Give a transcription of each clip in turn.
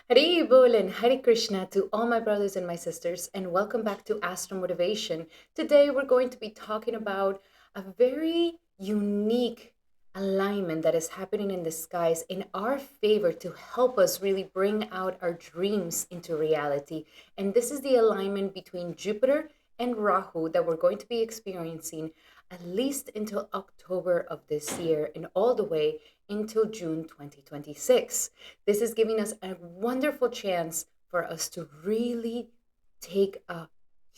Hari Bol and Hare Krishna to all my brothers and my sisters, and welcome back to Astro Motivation. Today, we're going to be talking about a very unique alignment that is happening in the skies in our favor to help us really bring out our dreams into reality. And this is the alignment between Jupiter and Rahu that we're going to be experiencing at least until October of this year and all the way until June 2026. This is giving us a wonderful chance for us to really take a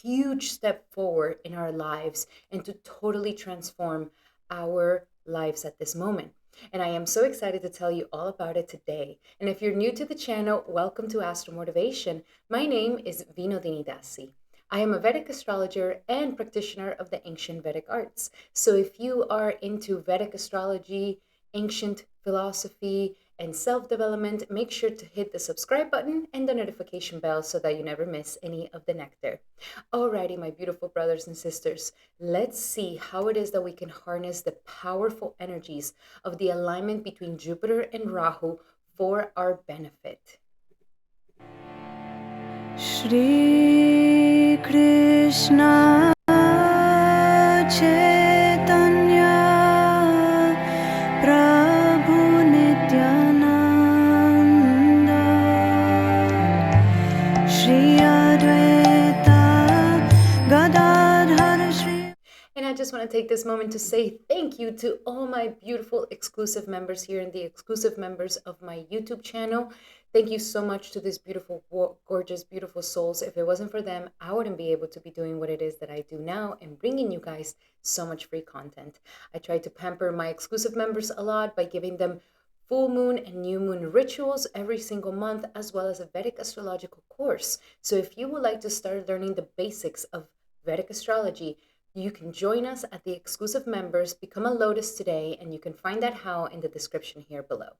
huge step forward in our lives and to totally transform our lives at this moment. And I am so excited to tell you all about it today. And if you're new to the channel, welcome to Astro Motivation. My name is Vinodini Dasi. I am a Vedic astrologer and practitioner of the ancient Vedic arts. So if you are into Vedic astrology, ancient philosophy, and self-development, make sure to hit the subscribe button and the notification bell so that you never miss any of the nectar. Alrighty, my beautiful brothers and sisters, let's see how it is that we can harness the powerful energies of the alignment between Jupiter and Rahu for our benefit. Shri Krishna Chaitanya Prabhu Nityananda Shri Advaita Gadadhar Shri. And I just want to take this moment to say thank you to all my beautiful exclusive members here and the exclusive members of my YouTube channel. Thank you so much to these beautiful, gorgeous, beautiful souls. If it wasn't for them, I wouldn't be able to be doing what it is that I do now and bringing you guys so much free content. I try to pamper my exclusive members a lot by giving them full moon and new moon rituals every single month, as well as a Vedic astrological course. So if you would like to start learning the basics of Vedic astrology, you can join us at the exclusive members, become a Lotus today, and you can find that how in the description here below.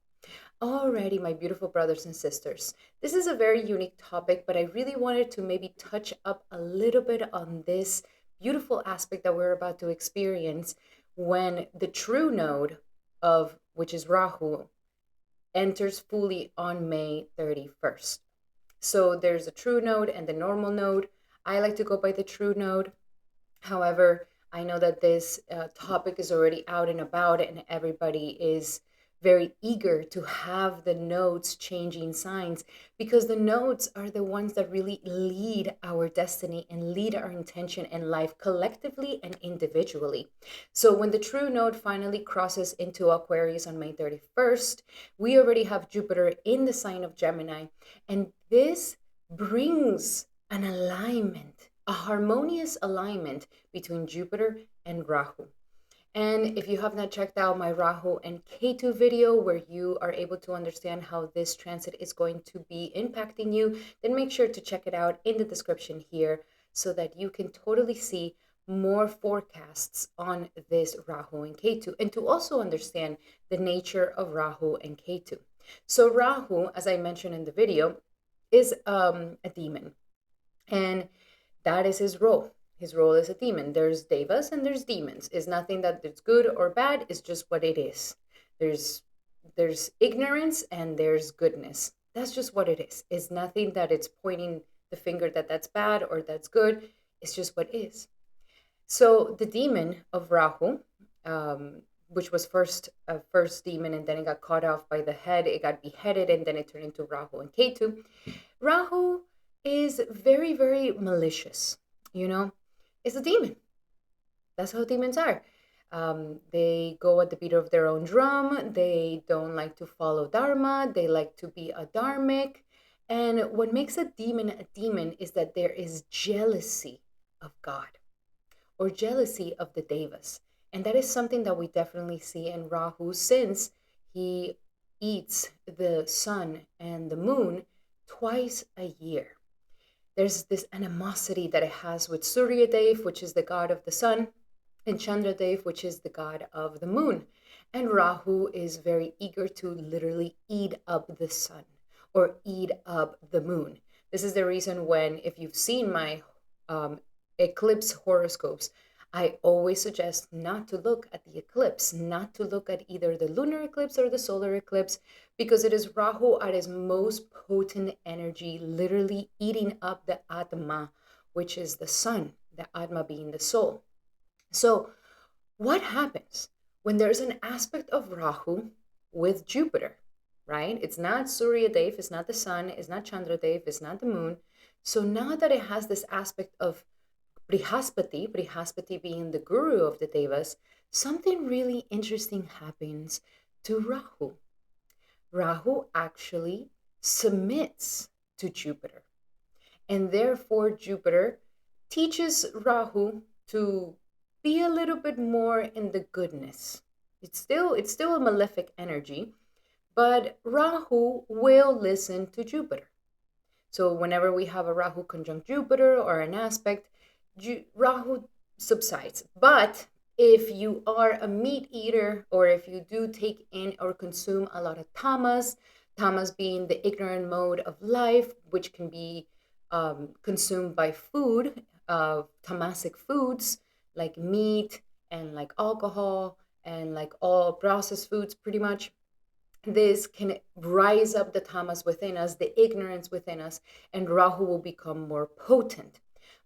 Alrighty, my beautiful brothers and sisters, this is a very unique topic, but I really wanted to maybe touch up a little bit on this beautiful aspect that we're about to experience when the true node of, which is Rahu, enters fully on May 31st. So there's a true node and the normal node. I like to go by the true node. However, I know that this topic is already out and about, and everybody is very eager to have the nodes changing signs, because the nodes are the ones that really lead our destiny and lead our intention in life collectively and individually. So when the true node finally crosses into Aquarius on May 31st, we already have Jupiter in the sign of Gemini, and this brings an alignment, a harmonious alignment between Jupiter and Rahu. And if you have not checked out my Rahu and Ketu video where you are able to understand how this transit is going to be impacting you, then make sure to check it out in the description here so that you can totally see more forecasts on this Rahu and Ketu, and to also understand the nature of Rahu and Ketu. So Rahu, as I mentioned in the video, is a demon, and that is his role. His role is a demon. There's devas and there's demons. It's nothing that it's good or bad. It's just what it is. There's ignorance and there's goodness. That's just what it is. It's nothing that it's pointing the finger that that's bad or that's good. It's just what is. So the demon of Rahu, which was first a first demon, and then it got cut off by the head. It got beheaded, and then it turned into Rahu and Ketu. Rahu is very, very malicious. It's a demon. That's how demons are. They go at the beat of their own drum. They don't like to follow dharma. They like to be a dharmic. And what makes a demon is that there is jealousy of God or jealousy of the devas. And that is something that we definitely see in Rahu, since he eats the sun and the moon twice a year. There's this animosity that it has with Surya Dev, which is the god of the sun, and Chandra Dev, which is the god of the moon. And Rahu is very eager to literally eat up the sun or eat up the moon. This is the reason when, if you've seen my eclipse horoscopes, I always suggest not to look at the eclipse, not to look at either the lunar eclipse or the solar eclipse, because it is Rahu at his most potent energy, literally eating up the Atma, which is the sun, the Atma being the soul. So, what happens when there's an aspect of Rahu with Jupiter, right? It's not Surya Dev, it's not the sun, it's not Chandra Dev, it's not the moon. So now that it has this aspect of Brihaspati being the guru of the Devas, something really interesting happens to Rahu. Rahu actually submits to Jupiter. And therefore, Jupiter teaches Rahu to be a little bit more in the goodness. It's still a malefic energy, but Rahu will listen to Jupiter. So whenever we have a Rahu conjunct Jupiter or an aspect, Rahu subsides. But if you are a meat eater, or if you do take in or consume a lot of tamas, tamas being the ignorant mode of life, which can be consumed by food, tamasic foods like meat and like alcohol and like all processed foods, pretty much. This can rise up the tamas within us, the ignorance within us, and Rahu will become more potent.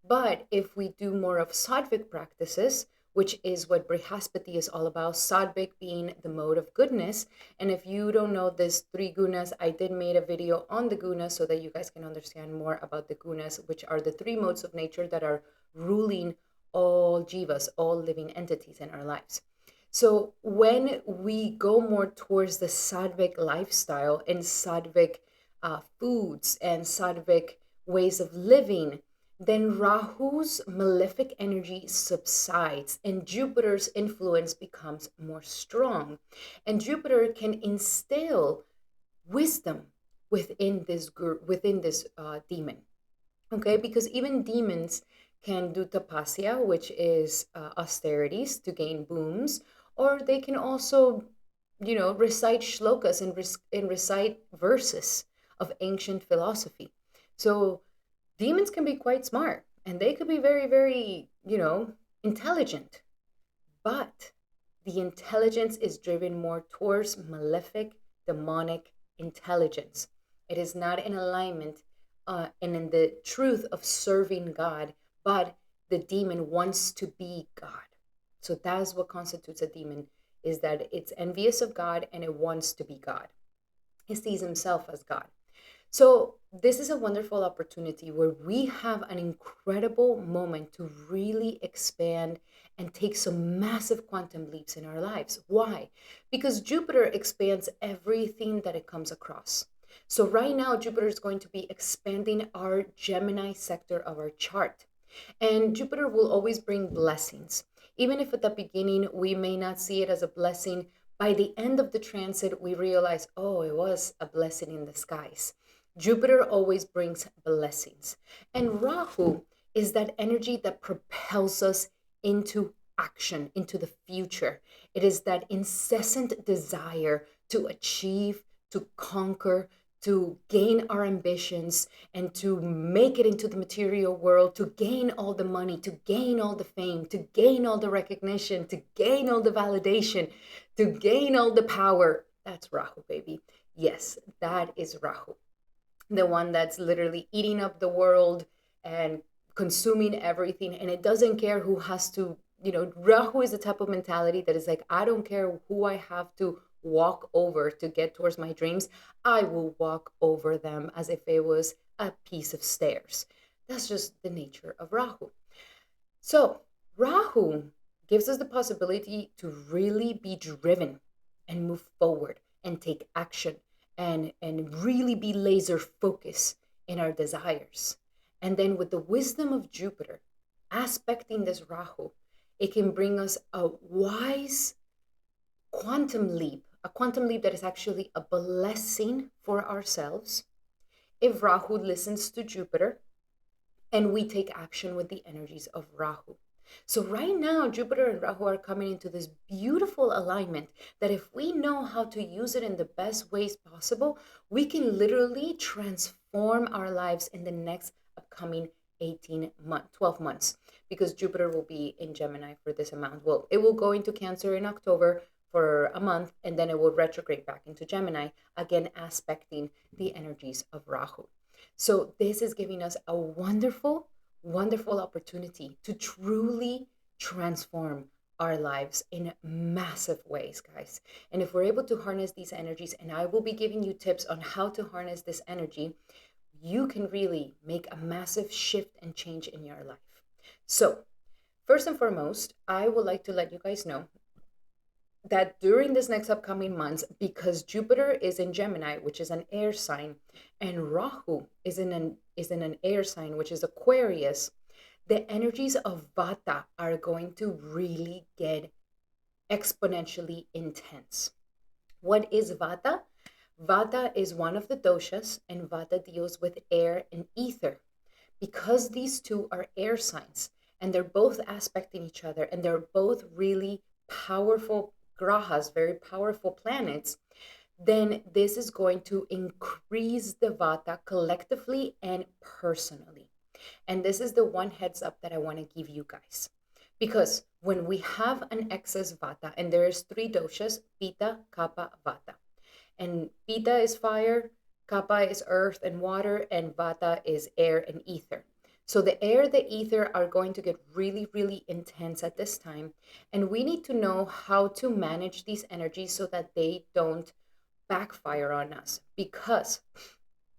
But if we do more of sattvic practices, which is what Brihaspati is all about, sattvic being the mode of goodness. And if you don't know this three gunas, I did made a video on the gunas so that you guys can understand more about the gunas, which are the three modes of nature that are ruling all jivas, all living entities in our lives. So when we go more towards the sattvic lifestyle and sattvic foods and sattvic ways of living, then Rahu's malefic energy subsides and Jupiter's influence becomes more strong. And Jupiter can instill wisdom within this demon. Okay, because even demons can do tapasya, which is austerities to gain booms, or they can also, recite shlokas and recite verses of ancient philosophy. So demons can be quite smart and they could be very, very, intelligent, but the intelligence is driven more towards malefic, demonic intelligence. It is not in alignment and in the truth of serving God, but the demon wants to be God. So that's what constitutes a demon, is that it's envious of God and it wants to be God. It sees himself as God. So this is a wonderful opportunity where we have an incredible moment to really expand and take some massive quantum leaps in our lives. Why? Because Jupiter expands everything that it comes across. So right now, Jupiter is going to be expanding our Gemini sector of our chart. And Jupiter will always bring blessings. Even if at the beginning we may not see it as a blessing, by the end of the transit, we realize, oh, it was a blessing in disguise. Jupiter always brings blessings. And Rahu is that energy that propels us into action, into the future. It is that incessant desire to achieve, to conquer, to gain our ambitions and to make it into the material world, to gain all the money, to gain all the fame, to gain all the recognition, to gain all the validation, to gain all the power. That's Rahu, baby. Yes, that is Rahu. The one that's literally eating up the world and consuming everything. And it doesn't care who has to, Rahu is the type of mentality that is like, I don't care who I have to walk over to get towards my dreams. I will walk over them as if it was a piece of stairs. That's just the nature of Rahu. So Rahu gives us the possibility to really be driven and move forward and take action and really be laser focused in our desires. And then with the wisdom of Jupiter aspecting this Rahu, it can bring us a wise quantum leap, a quantum leap that is actually a blessing for ourselves if Rahu listens to Jupiter and we take action with the energies of Rahu. So right now, Jupiter and Rahu are coming into this beautiful alignment that if we know how to use it in the best ways possible, we can literally transform our lives in the next upcoming 12 months, because Jupiter will be in Gemini for this amount. Well, it will go into Cancer in October for a month, and then it will retrograde back into Gemini, again aspecting the energies of Rahu. So this is giving us a wonderful, wonderful opportunity to truly transform our lives in massive ways, guys. And if we're able to harness these energies, and I will be giving you tips on how to harness this energy, you can really make a massive shift and change in your life. So first and foremost, I would like to let you guys know that during this next upcoming months, because Jupiter is in Gemini, which is an air sign, and Rahu is in an air sign, which is Aquarius, the energies of Vata are going to really get exponentially intense. What is Vata? Vata is one of the doshas, and Vata deals with air and ether. Because these two are air signs, and they're both aspecting each other, and they're both really powerful grahas, very powerful planets, then this is going to increase the Vata collectively and personally. And this is the one heads up that I want to give you guys. Because when we have an excess Vata, and there's 3 doshas, Pitta, Kapha, Vata. And Pitta is fire, Kapha is earth and water, and Vata is air and ether. So the air, the ether are going to get really, really intense at this time. And we need to know how to manage these energies so that they don't backfire on us. Because,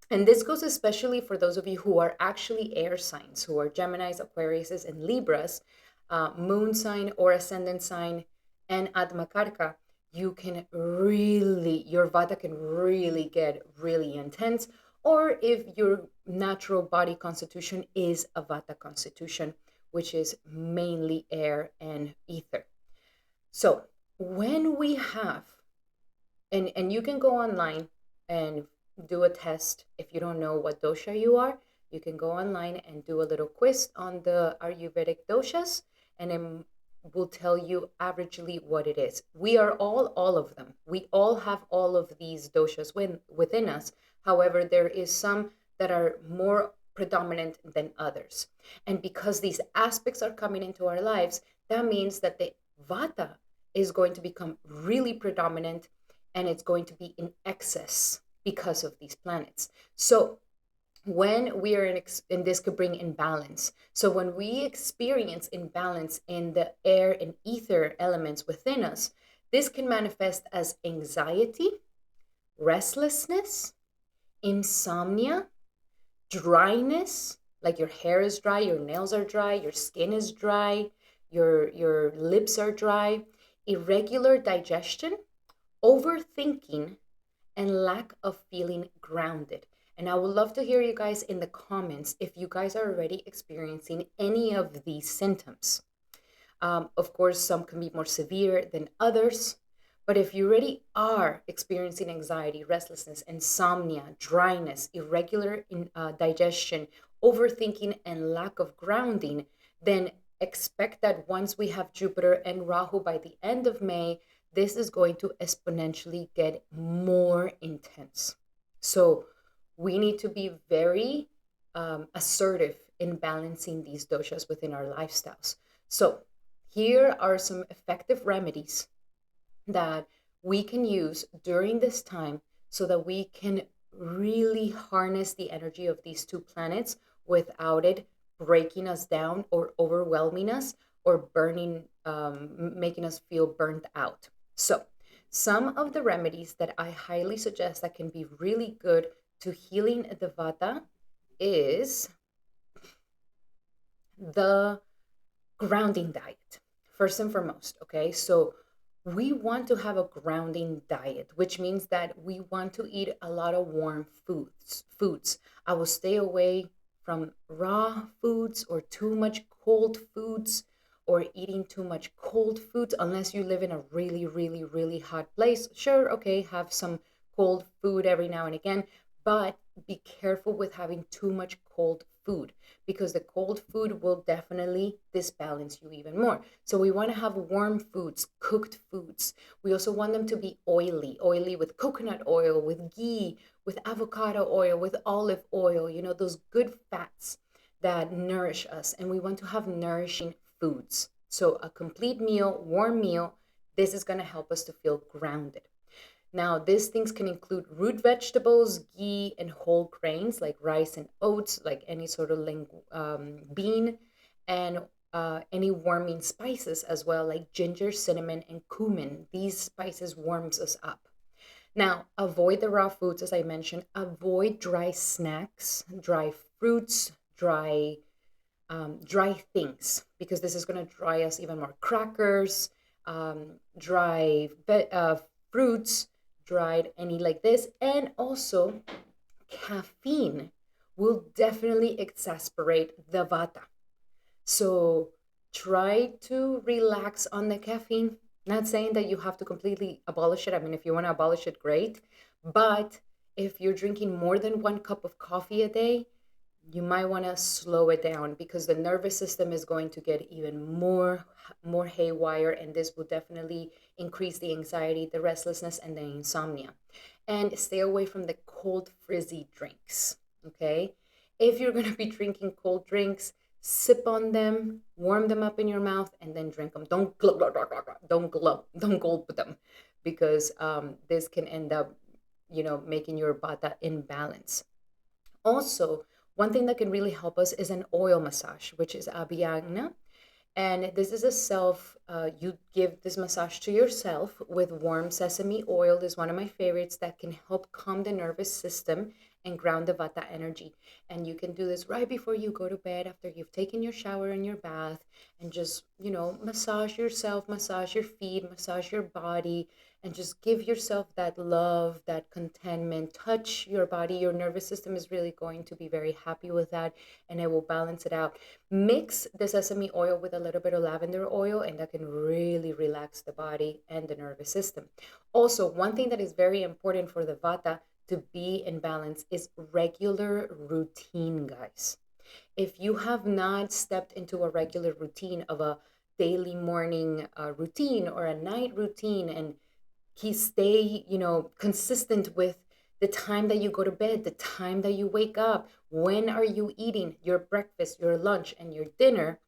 and this goes especially for those of you who are actually air signs, who are Geminis, Aquariuses, and Libras, moon sign or ascendant sign, and Admakarka, you can really, your Vata can really get really intense. Or if your natural body constitution is a Vata constitution, which is mainly air and ether. So when we have, and you can go online and do a test. If you don't know what dosha you are, you can go online and do a little quiz on the Ayurvedic doshas, and then will tell you averagely what it is. We are all of them. We all have all of these doshas within us. However, there is some that are more predominant than others. And because these aspects are coming into our lives, that means that the Vata is going to become really predominant, and it's going to be in excess because of these planets. So when we are and this could bring imbalance. So when we experience imbalance in the air and ether elements within us, this can manifest as anxiety, restlessness, insomnia, dryness, like your hair is dry, your nails are dry, your skin is dry, your lips are dry, irregular digestion, overthinking, and lack of feeling grounded. And I would love to hear you guys in the comments if you guys are already experiencing any of these symptoms. Of course, some can be more severe than others, but if you already are experiencing anxiety, restlessness, insomnia, dryness, irregular digestion, overthinking, and lack of grounding, then expect that once we have Jupiter and Rahu by the end of May, this is going to exponentially get more intense. So we need to be very assertive in balancing these doshas within our lifestyles. So here are some effective remedies that we can use during this time so that we can really harness the energy of these 2 planets without it breaking us down or overwhelming us or burning, making us feel burnt out. So some of the remedies that I highly suggest that can be really good to healing the Vata is the grounding diet, first and foremost. Okay, so we want to have a grounding diet, which means that we want to eat a lot of warm foods. I will stay away from raw foods or too much cold foods, or eating too much cold foods, unless you live in a really, really, really hot place. Sure, okay, have some cold food every now and again, but be careful with having too much cold food, because the cold food will definitely disbalance you even more. So we want to have warm foods, cooked foods. We also want them to be oily with coconut oil, with ghee, with avocado oil, with olive oil, those good fats that nourish us, and we want to have nourishing foods. So a complete meal, warm meal, this is going to help us to feel grounded. Now, these things can include root vegetables, ghee, and whole grains like rice and oats, like any sort of bean, and any warming spices as well, like ginger, cinnamon, and cumin. These spices warms us up. Now, avoid the raw foods, as I mentioned. Avoid dry snacks, dry fruits, dry things, because this is going to dry us even more. Crackers, dry fruits, dried any like this, and also caffeine will definitely exasperate the vata. So try to relax on the caffeine. Not saying that you have to completely abolish it. I mean, if you want to abolish it, great. But if you're drinking more than 1 cup of coffee a day, you might want to slow it down, because the nervous system is going to get even more haywire, and this will definitely increase the anxiety, the restlessness, and the insomnia. And stay away from the cold frizzy drinks. Okay, if you're going to be drinking cold drinks, sip on them, warm them up in your mouth, and then drink them. Don't don't gulp them, because this can end up making your vata imbalance. Also, one thing that can really help us is an oil massage, which is abhyanga. And this is you give this massage to yourself with warm sesame oil. Is one of my favorites that can help calm the nervous system and ground the vata energy. And you can do this right before you go to bed, after you've taken your shower and your bath, and just, massage yourself, massage your feet, massage your body, and just give yourself that love, that contentment. Touch your body. Your nervous system is really going to be very happy with that, and it will balance it out. Mix the sesame oil with a little bit of lavender oil, and that can really relax the body and the nervous system. Also, one thing that is very important for the vata to be in balance is regular routine, guys. If you have not stepped into a regular routine of a daily morning routine or a night routine, and stay consistent with the time that you go to bed, the time that you wake up, when are you eating your breakfast, your lunch, and your dinner,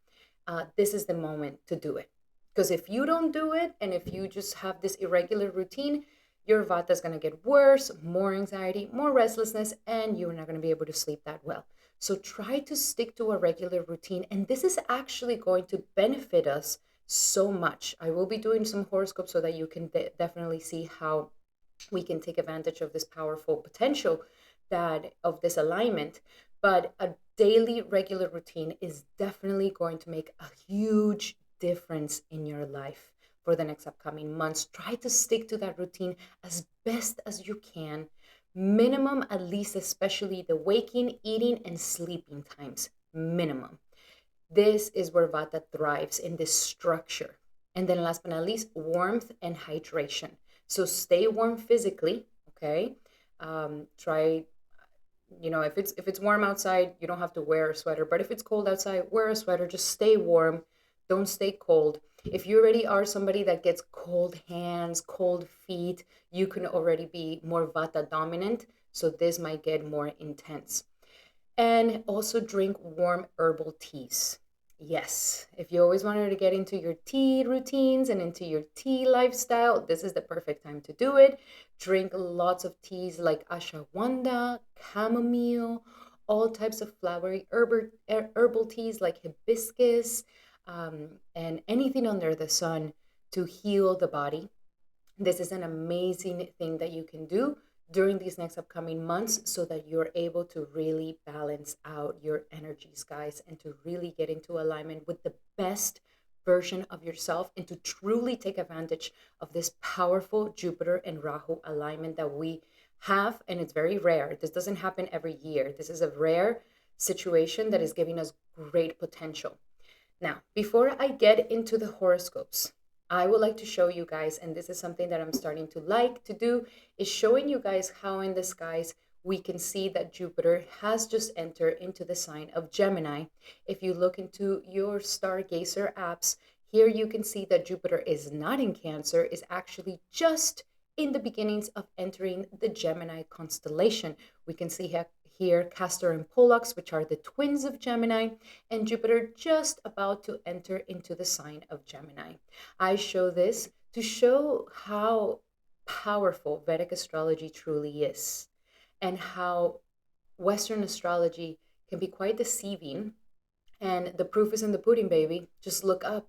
this is the moment to do it. Because if you don't do it, and if you just have this irregular routine, your vata is going to get worse, more anxiety, more restlessness, and you're not going to be able to sleep that well. So try to stick to a regular routine, and this is actually going to benefit us so much. I will be doing some horoscopes so that you can definitely see how we can take advantage of this powerful potential of this alignment. But a daily regular routine is definitely going to make a huge difference in your life for the next upcoming months. Try to stick to that routine as best as you can. Minimum, at least, especially the waking, eating, and sleeping times. Minimum. This is where vata thrives, in this structure. And then last but not least, warmth and hydration. So stay warm physically, okay? Try, if it's warm outside, you don't have to wear a sweater. But if it's cold outside, wear a sweater. Just stay warm. Don't stay cold. If you already are somebody that gets cold hands, cold feet, you can already be more vata dominant. So this might get more intense. And also drink warm herbal teas. Yes, if you always wanted to get into your tea routines and into your tea lifestyle, this is the perfect time to do it. Drink lots of teas like ashwagandha, chamomile, all types of flowery herbal teas like hibiscus, and anything under the sun to heal the body. This is an amazing thing that you can do during these next upcoming months, so that you're able to really balance out your energies, guys, and to really get into alignment with the best version of yourself, and to truly take advantage of this powerful Jupiter and Rahu alignment that we have. And it's very rare. This doesn't happen every year. This is a rare situation that is giving us great potential. Now, before I get into the horoscopes, I would like to show you guys, and this is something that I'm starting to like to do, is showing you guys how in the skies we can see that Jupiter has just entered into the sign of Gemini. If you look into your Stargazer apps, here you can see that Jupiter is not in Cancer, is actually just in the beginnings of entering the Gemini constellation. We can see here Castor and Pollux, which are the twins of Gemini, and Jupiter just about to enter into the sign of Gemini. I show this to show how powerful Vedic astrology truly is, and how Western astrology can be quite deceiving. And the proof is in the pudding, baby. Just look up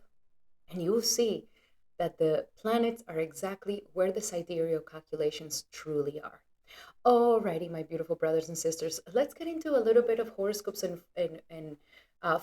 and you will see that the planets are exactly where the sidereal calculations truly are. Alrighty, my beautiful brothers and sisters, let's get into a little bit of horoscopes and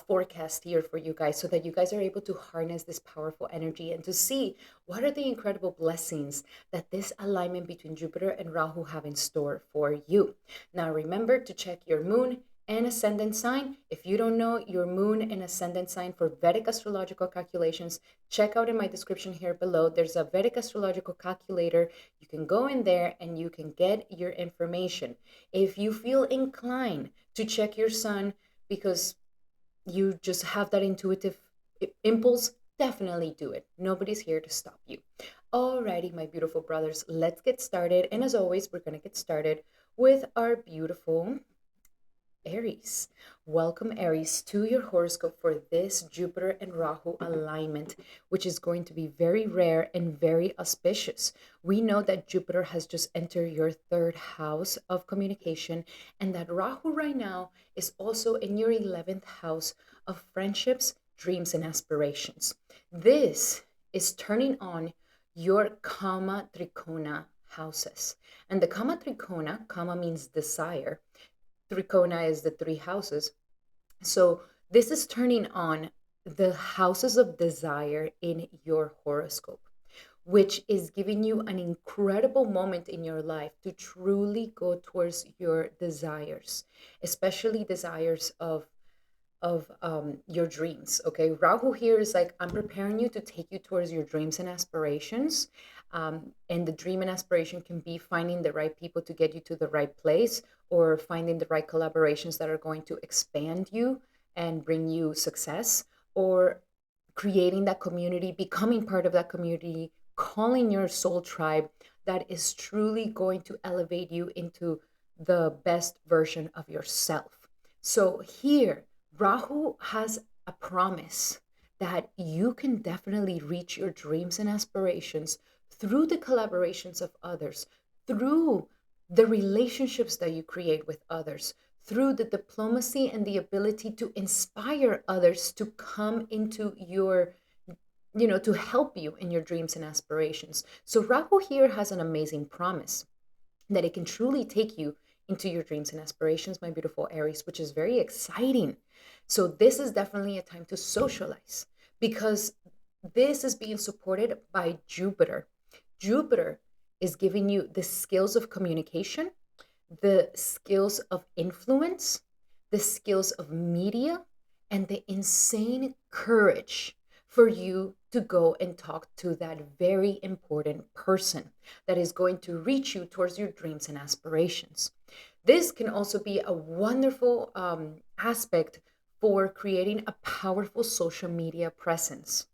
forecast here for you guys, so that you guys are able to harness this powerful energy and to see what are the incredible blessings that this alignment between Jupiter and Rahu have in store for you. Now, remember to check your moon and ascendant sign. If you don't know your moon and ascendant sign for Vedic astrological calculations, check out in my description here below. There's a Vedic astrological calculator. You can go in there and you can get your information. If you feel inclined to check your sun because you just have that intuitive impulse, definitely do it. Nobody's here to stop you. Alrighty, my beautiful brothers, let's get started. And as always, we're going to get started with our beautiful Aries. Welcome, Aries, to your horoscope for this Jupiter and Rahu alignment, which is going to be very rare and very auspicious. We know that Jupiter has just entered your third house of communication, and that Rahu right now is also in your 11th house of friendships, dreams, and aspirations. This is turning on your Kama Trikona houses. And the Kama Trikona, Kama means desire, Trikona is the three houses. So this is turning on the houses of desire in your horoscope, which is giving you an incredible moment in your life to truly go towards your desires, especially desires of your dreams. Okay, Rahu here is like, I'm preparing you to take you towards your dreams and aspirations. And the dream and aspiration can be finding the right people to get you to the right place, or finding the right collaborations that are going to expand you and bring you success, or creating that community, becoming part of that community, calling your soul tribe that is truly going to elevate you into the best version of yourself. So here, Rahu has a promise that you can definitely reach your dreams and aspirations through the collaborations of others, through the relationships that you create with others, through the diplomacy and the ability to inspire others to come into your, to help you in your dreams and aspirations. So Rahu here has an amazing promise that it can truly take you into your dreams and aspirations, my beautiful Aries, which is very exciting. So this is definitely a time to socialize, because this is being supported by Jupiter. Jupiter is giving you the skills of communication, the skills of influence, the skills of media, and the insane courage for you to go and talk to that very important person that is going to reach you towards your dreams and aspirations. This can also be a wonderful aspect for creating a powerful social media presence.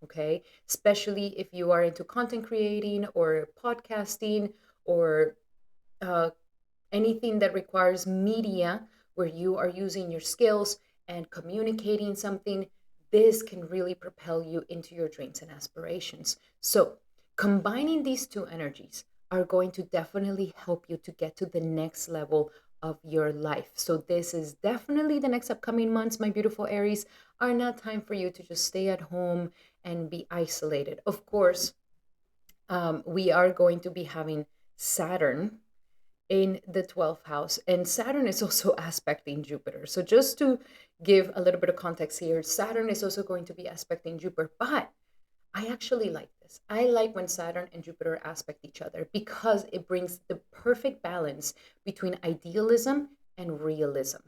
Okay, especially if you are into content creating or podcasting, or anything that requires media where you are using your skills and communicating something. This can really propel you into your dreams and aspirations. So combining these two energies are going to definitely help you to get to the next level of your life. So this is definitely, the next upcoming months, my beautiful Aries, are not time for you to just stay at home and be isolated. Of course, we are going to be having Saturn in the 12th house, and Saturn is also aspecting Jupiter. So just to give a little bit of context here, Saturn is also going to be aspecting Jupiter, but I actually like this. I like when Saturn and Jupiter aspect each other, because it brings the perfect balance between idealism and realism.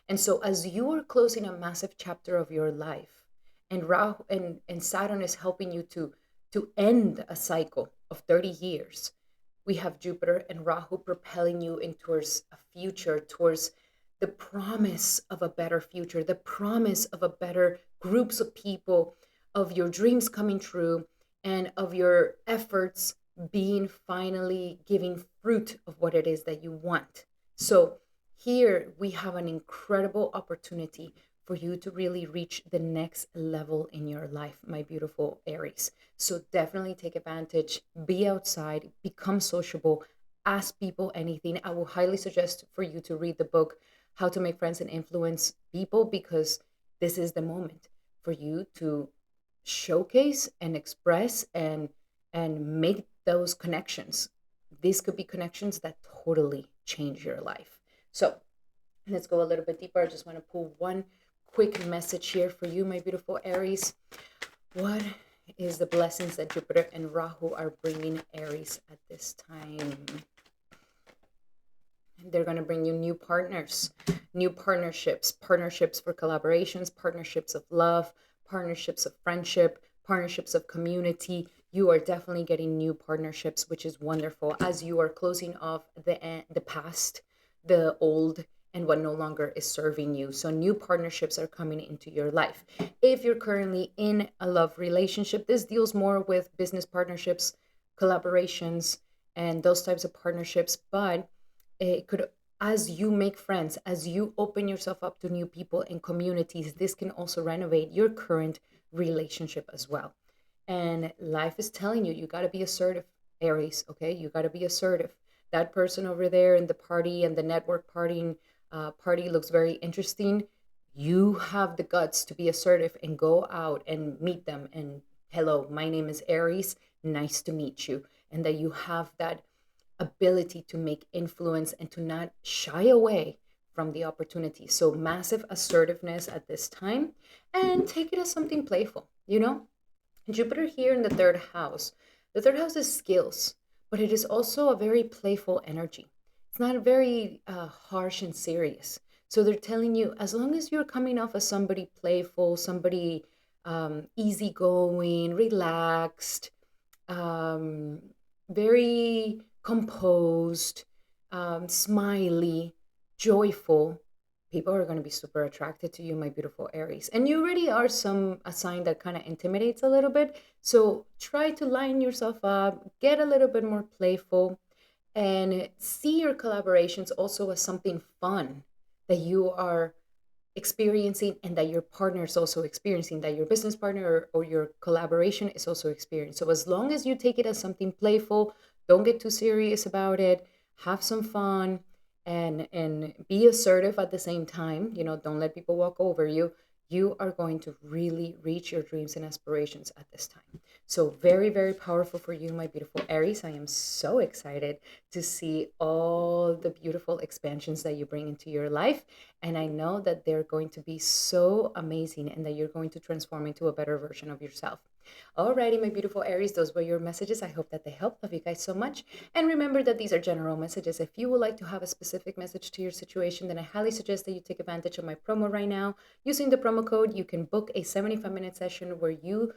And so as you are closing a massive chapter of your life, and Rahu and Saturn is helping you to end a cycle of 30 years, we have Jupiter and Rahu propelling you in towards a future, towards the promise of a better future, the promise of a better groups of people, of your dreams coming true, and of your efforts being finally giving fruit of what it is that you want. So Here we have an incredible opportunity for you to really reach the next level in your life, my beautiful Aries. So definitely take advantage, be outside, become sociable, ask people anything. I will highly suggest for you to read the book, How to Make Friends and Influence People, because this is the moment for you to showcase and express and make those connections. These could be connections that totally change your life. So let's go a little bit deeper. I just want to pull one quick message here for you, my beautiful Aries. What is the blessings that Jupiter and Rahu are bringing Aries at this time? They're going to bring you new partners, new partnerships, partnerships for collaborations, partnerships of love, partnerships of friendship, partnerships of community. You are definitely getting new partnerships, which is wonderful as you are closing off the past, the old, and what no longer is serving you. So new partnerships are coming into your life. If you're currently in a love relationship, this deals more with business partnerships, collaborations, and those types of partnerships. But it could, as you make friends, as you open yourself up to new people and communities, this can also renovate your current relationship as well. And life is telling you, you got to be assertive, Aries. Okay, you got to be assertive. That person over there in the party and the network party looks very interesting. You have the guts to be assertive and go out and meet them and, hello, my name is Aries, nice to meet you. And that you have that ability to make influence and to not shy away from the opportunity. So massive assertiveness at this time, and take it as something playful, you know? Jupiter here in the third house. The third house is skills, but it is also a very playful energy. It's not very harsh and serious. So they're telling you, as long as you're coming off as somebody playful, somebody easygoing, relaxed, um, very composed, smiley, joyful, people are going to be super attracted to you, my beautiful Aries. And you already are a sign that kind of intimidates a little bit. So try to line yourself up, get a little bit more playful, and see your collaborations also as something fun that you are experiencing and that your partner is also experiencing, that your business partner or your collaboration is also experiencing. So as long as you take it as something playful, don't get too serious about it, have some fun, and be assertive at the same time. You know, don't let people walk over you. You are going to really reach your dreams and aspirations at this time. So very, very powerful for you, my beautiful Aries. I am so excited to see all the beautiful expansions that you bring into your life. And I know that they're going to be so amazing and that you're going to transform into a better version of yourself. Alrighty, my beautiful Aries, those were your messages. I hope that they help. Love you guys so much. And remember that these are general messages. If you would like to have a specific message to your situation, then I highly suggest that you take advantage of my promo right now. Using the promo code, you can book a 75-minute session where you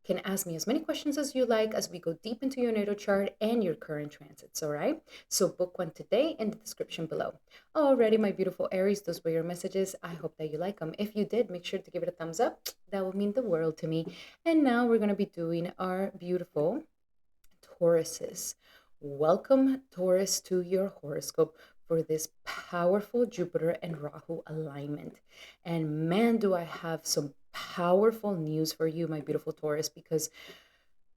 can ask me as many questions as you like as we go deep into your natal chart and your current transits, all right? So book one today in the description below. Alrighty, my beautiful Aries, those were your messages. I hope that you like them. If you did, make sure to give it a thumbs up. That would mean the world to me. And now we're going to be doing our beautiful Tauruses. Welcome, Taurus, to your horoscope for this powerful Jupiter and Rahu alignment. And man, do I have some powerful news for you, my beautiful Taurus, because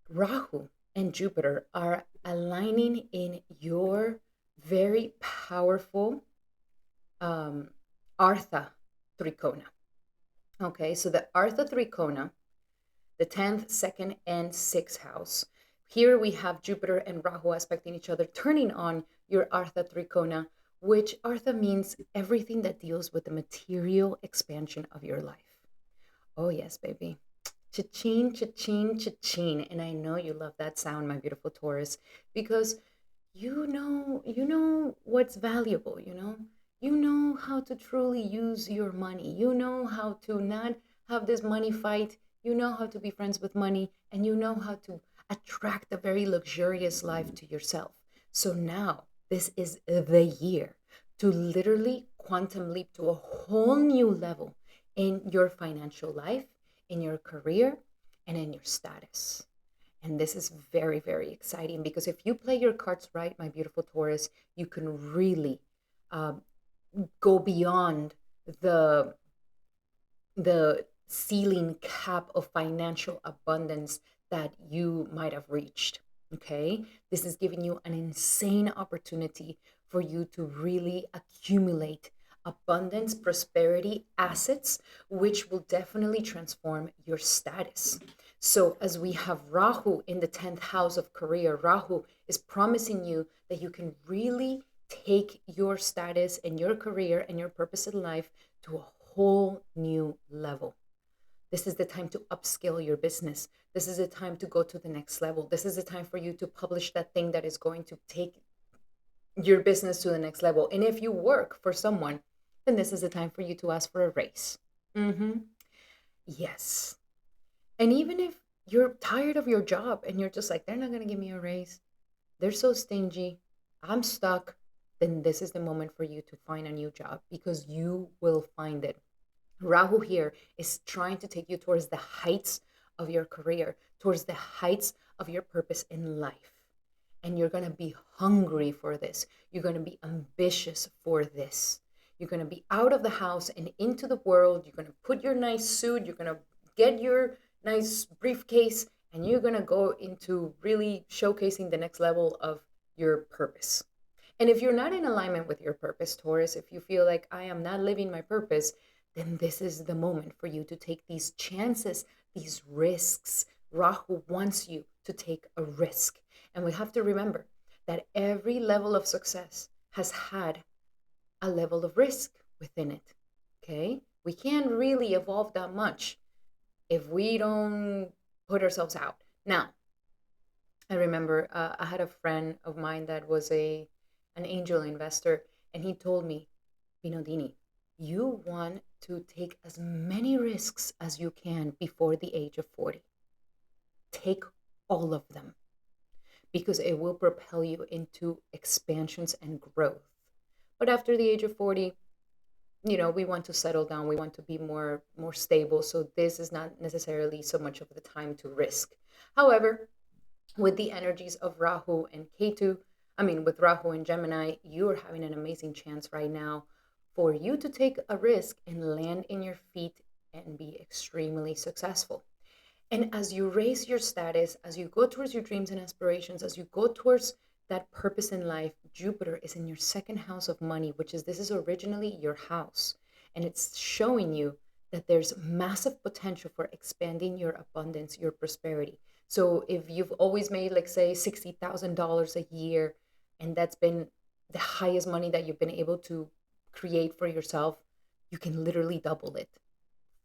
Rahu and Jupiter are aligning in your very powerful Artha Trikona. Okay, so the Artha Trikona, the 10th, 2nd, and 6th house. Here we have Jupiter and Rahu aspecting each other, turning on your Artha Trikona, which Artha means everything that deals with the material expansion of your life. Oh, yes, baby. Cha-ching, cha-ching, cha-ching. And I know you love that sound, my beautiful Taurus, because you know what's valuable, you know? You know how to truly use your money. You know how to not have this money fight. You know how to be friends with money, and you know how to attract a very luxurious life to yourself. So now this is the year to literally quantum leap to a whole new level in your financial life, in your career, and in your status. And this is very, very exciting because if you play your cards right, my beautiful Taurus, you can really go beyond the the ceiling cap of financial abundance that you might have reached. Okay, this is giving you an insane opportunity for you to really accumulate abundance, prosperity, assets, which will definitely transform your status. So as we have Rahu in the 10th house of career, Rahu is promising you that you can really take your status and your career and your purpose in life to a whole new level. This is the time to upscale your business. This is the time to go to the next level. This is the time for you to publish that thing that is going to take your business to the next level. And if you work for someone, then this is the time for you to ask for a raise. Yes. And even if you're tired of your job and you're just like, they're not going to give me a raise, they're so stingy, I'm stuck, then this is the moment for you to find a new job, because you will find it. Rahu here is trying to take you towards the heights of your career, towards the heights of your purpose in life. And you're going to be hungry for this. You're going to be ambitious for this. You're going to be out of the house and into the world. You're going to put your nice suit. You're going to get your nice briefcase, and you're going to go into really showcasing the next level of your purpose. And if you're not in alignment with your purpose, Taurus, if you feel like I am not living my purpose, then this is the moment for you to take these chances, these risks. Rahu wants you to take a risk. And we have to remember that every level of success has had a level of risk within it. Okay? We can't really evolve that much if we don't put ourselves out. Now, I remember I had a friend of mine that was an angel investor, and he told me, Binodini, you want to take as many risks as you can before the age of 40. Take all of them, because it will propel you into expansions and growth. But after the age of 40, we want to settle down. We want to be more stable. So this is not necessarily so much of the time to risk. However, with the energies of Rahu and Ketu, with Rahu and Gemini, you are having an amazing chance right now for you to take a risk and land in your feet and be extremely successful. And as you raise your status, as you go towards your dreams and aspirations, as you go towards that purpose in life, Jupiter is in your second house of money, this is originally your house. And it's showing you that there's massive potential for expanding your abundance, your prosperity. So if you've always made, like, say, $60,000 a year, and that's been the highest money that you've been able to create for yourself, you can literally double it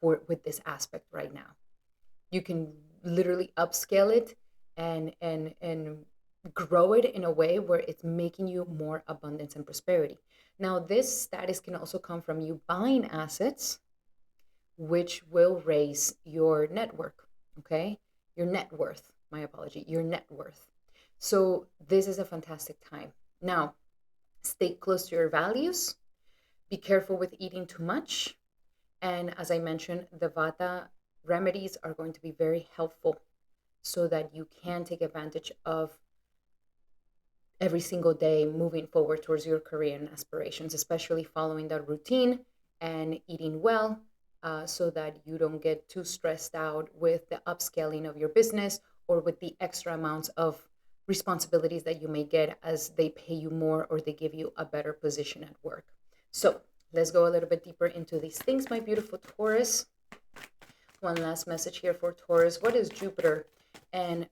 with this aspect right now. You can literally upscale it and grow it in a way where it's making you more abundance and prosperity. Now, this status can also come from you buying assets, which will raise your network, okay? Your net worth, your net worth. So this is a fantastic time. Now, stay close to your values. Be careful with eating too much. And as I mentioned, the Vatta Remedies are going to be very helpful so that you can take advantage of every single day moving forward towards your career and aspirations, especially following that routine and eating well, so that you don't get too stressed out with the upscaling of your business or with the extra amounts of responsibilities that you may get as they pay you more or they give you a better position at work. So let's go a little bit deeper into these things, my beautiful Taurus. One last message here for Taurus. What is Jupiter and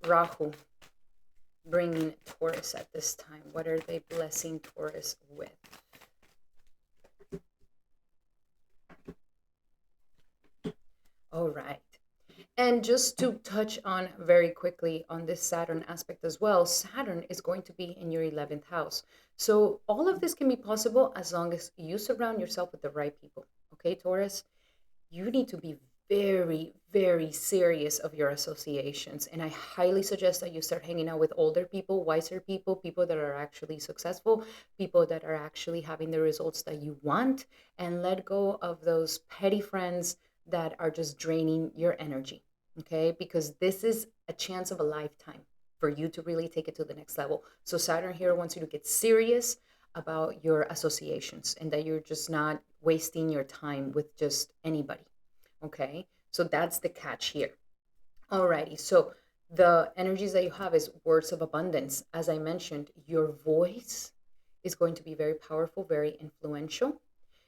Rahu bringing Taurus at this time? What are they blessing Taurus with? All right. And just to touch on very quickly on this Saturn aspect as well, Saturn is going to be in your 11th house. So all of this can be possible as long as you surround yourself with the right people. Okay, Taurus? You need to be very, very serious of your associations. And I highly suggest that you start hanging out with older people, wiser people, people that are actually successful, people that are actually having the results that you want, and let go of those petty friends that are just draining your energy. Okay, because this is a chance of a lifetime for you to really take it to the next level. So Saturn here wants you to get serious about your associations and that you're just not wasting your time with just anybody. Okay, so that's the catch here. Alrighty, so the energies that you have is words of abundance. As I mentioned, your voice is going to be very powerful, very influential.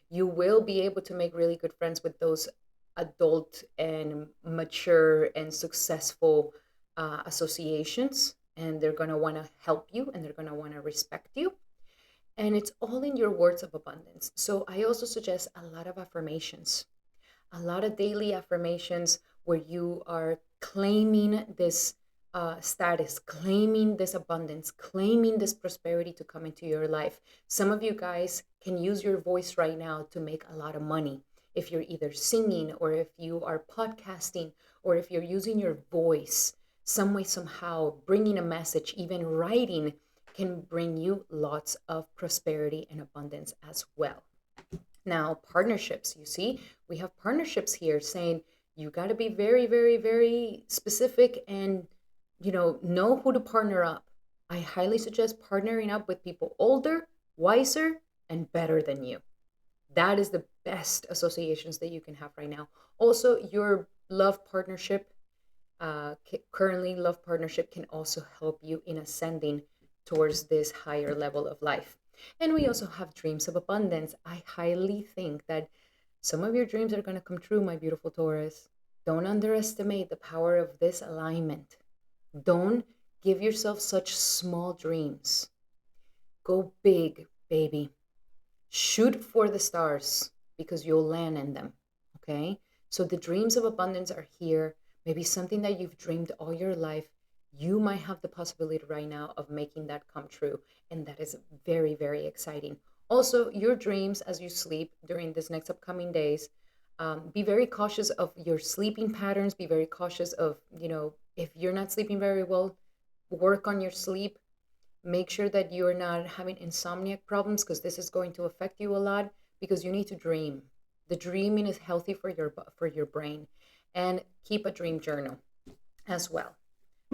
You will be able to make really good friends with those adult and mature and successful associations, and they're going to want to help you and they're going to want to respect you. And it's all in your words of abundance. So I also suggest a lot of affirmations, a lot of daily affirmations where you are claiming this status, claiming this abundance, claiming this prosperity to come into your life. Some of you guys can use your voice right now to make a lot of money. If you're either singing or if you are podcasting or if you're using your voice some way, somehow, bringing a message, even writing can bring you lots of prosperity and abundance as well. Now, partnerships, you see, we have partnerships here saying you got to be very, very, very specific and, know who to partner up. I highly suggest partnering up with people older, wiser, and better than you. That is the best associations that you can have right now. Also, your love partnership, currently love partnership can also help you in ascending towards this higher level of life. And we also have dreams of abundance. I highly think that some of your dreams are going to come true, my beautiful Taurus. Don't underestimate the power of this alignment. Don't give yourself such small dreams. Go big, baby. Shoot for the stars because you'll land in them. Okay? So the dreams of abundance are here. Maybe something that you've dreamed all your life. You might have the possibility right now of making that come true. And that is very, very exciting. Also, your dreams as you sleep during this next upcoming days, be very cautious of your sleeping patterns. Be very cautious of, if you're not sleeping very well, work on your sleep. Make sure that you're not having insomniac problems because this is going to affect you a lot because you need to dream. The dreaming is healthy for your brain. And keep a dream journal as well.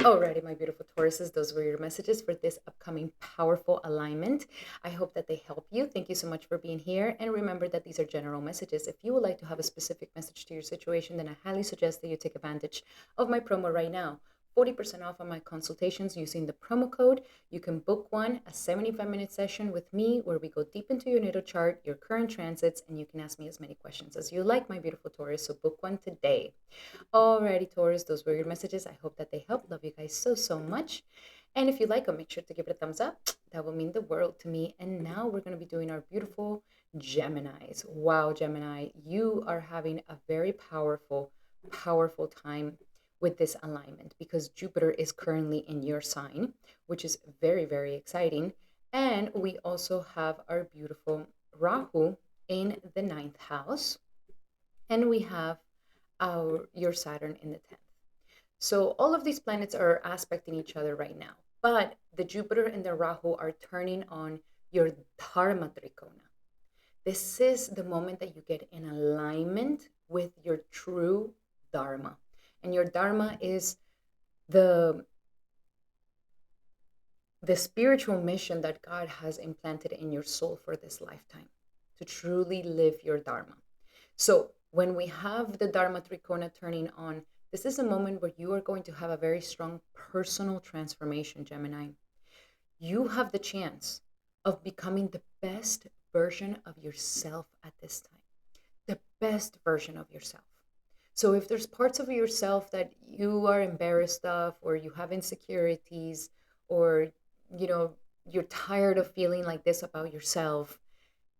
Alrighty, my beautiful Tauruses, those were your messages for this upcoming powerful alignment. I hope that they help you. Thank you so much for being here. And remember that these are general messages. If you would like to have a specific message to your situation, then I highly suggest that you take advantage of my promo right now. 40% off on my consultations using the promo code. You can book one, a 75-minute session with me where we go deep into your natal chart, your current transits, and you can ask me as many questions as you like, my beautiful Taurus. So book one today. Alrighty, Taurus, those were your messages. I hope that they help. Love you guys so, so much. And if you like them, make sure to give it a thumbs up. That will mean the world to me. And now we're going to be doing our beautiful Geminis. Wow, Gemini, you are having a very powerful, powerful time with this alignment because Jupiter is currently in your sign, which is very, very exciting. And we also have our beautiful Rahu in the 9th house. And we have your Saturn in the 10th. So all of these planets are aspecting each other right now. But the Jupiter and the Rahu are turning on your dharma trikona. This is the moment that you get in alignment with your true dharma. And your dharma is the spiritual mission that God has implanted in your soul for this lifetime, to truly live your dharma. So when we have the dharma trikona turning on, this is a moment where you are going to have a very strong personal transformation, Gemini. You have the chance of becoming the best version of yourself at this time, the best version of yourself. So if there's parts of yourself that you are embarrassed of, or you have insecurities, or, you're tired of feeling like this about yourself,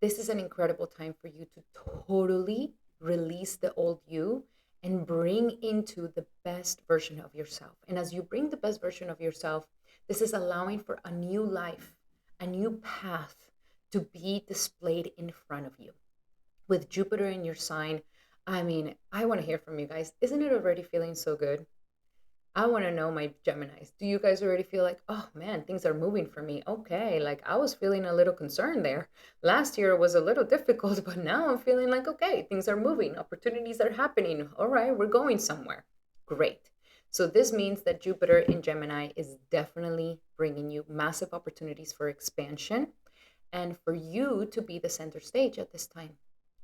this is an incredible time for you to totally release the old you and bring into the best version of yourself. And as you bring the best version of yourself, this is allowing for a new life, a new path to be displayed in front of you. With Jupiter in your sign, I want to hear from you guys. Isn't it already feeling so good? I want to know, my Geminis, do you guys already feel like, oh man, things are moving for me? Okay, like I was feeling a little concerned there. Last year was a little difficult, but now I'm feeling like, okay, things are moving. Opportunities are happening. All right, we're going somewhere. Great. So this means that Jupiter in Gemini is definitely bringing you massive opportunities for expansion. and for you to be the center stage at this time.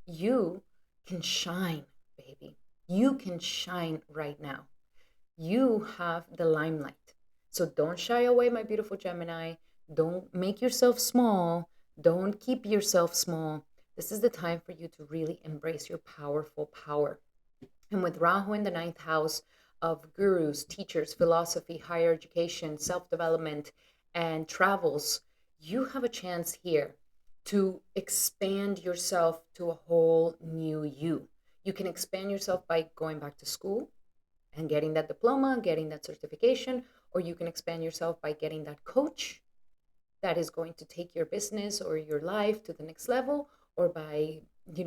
You can shine, baby. You can shine right now. You have the limelight. So don't shy away, my beautiful Gemini. Don't make yourself small. Don't keep yourself small. This is the time for you to really embrace your powerful power. And with Rahu in the ninth house of gurus, teachers, philosophy, higher education, self development, and travels, you have a chance here to expand yourself to a whole new you. You can expand yourself by going back to school and getting that diploma, getting that certification, or you can expand yourself by getting that coach that is going to take your business or your life to the next level, or by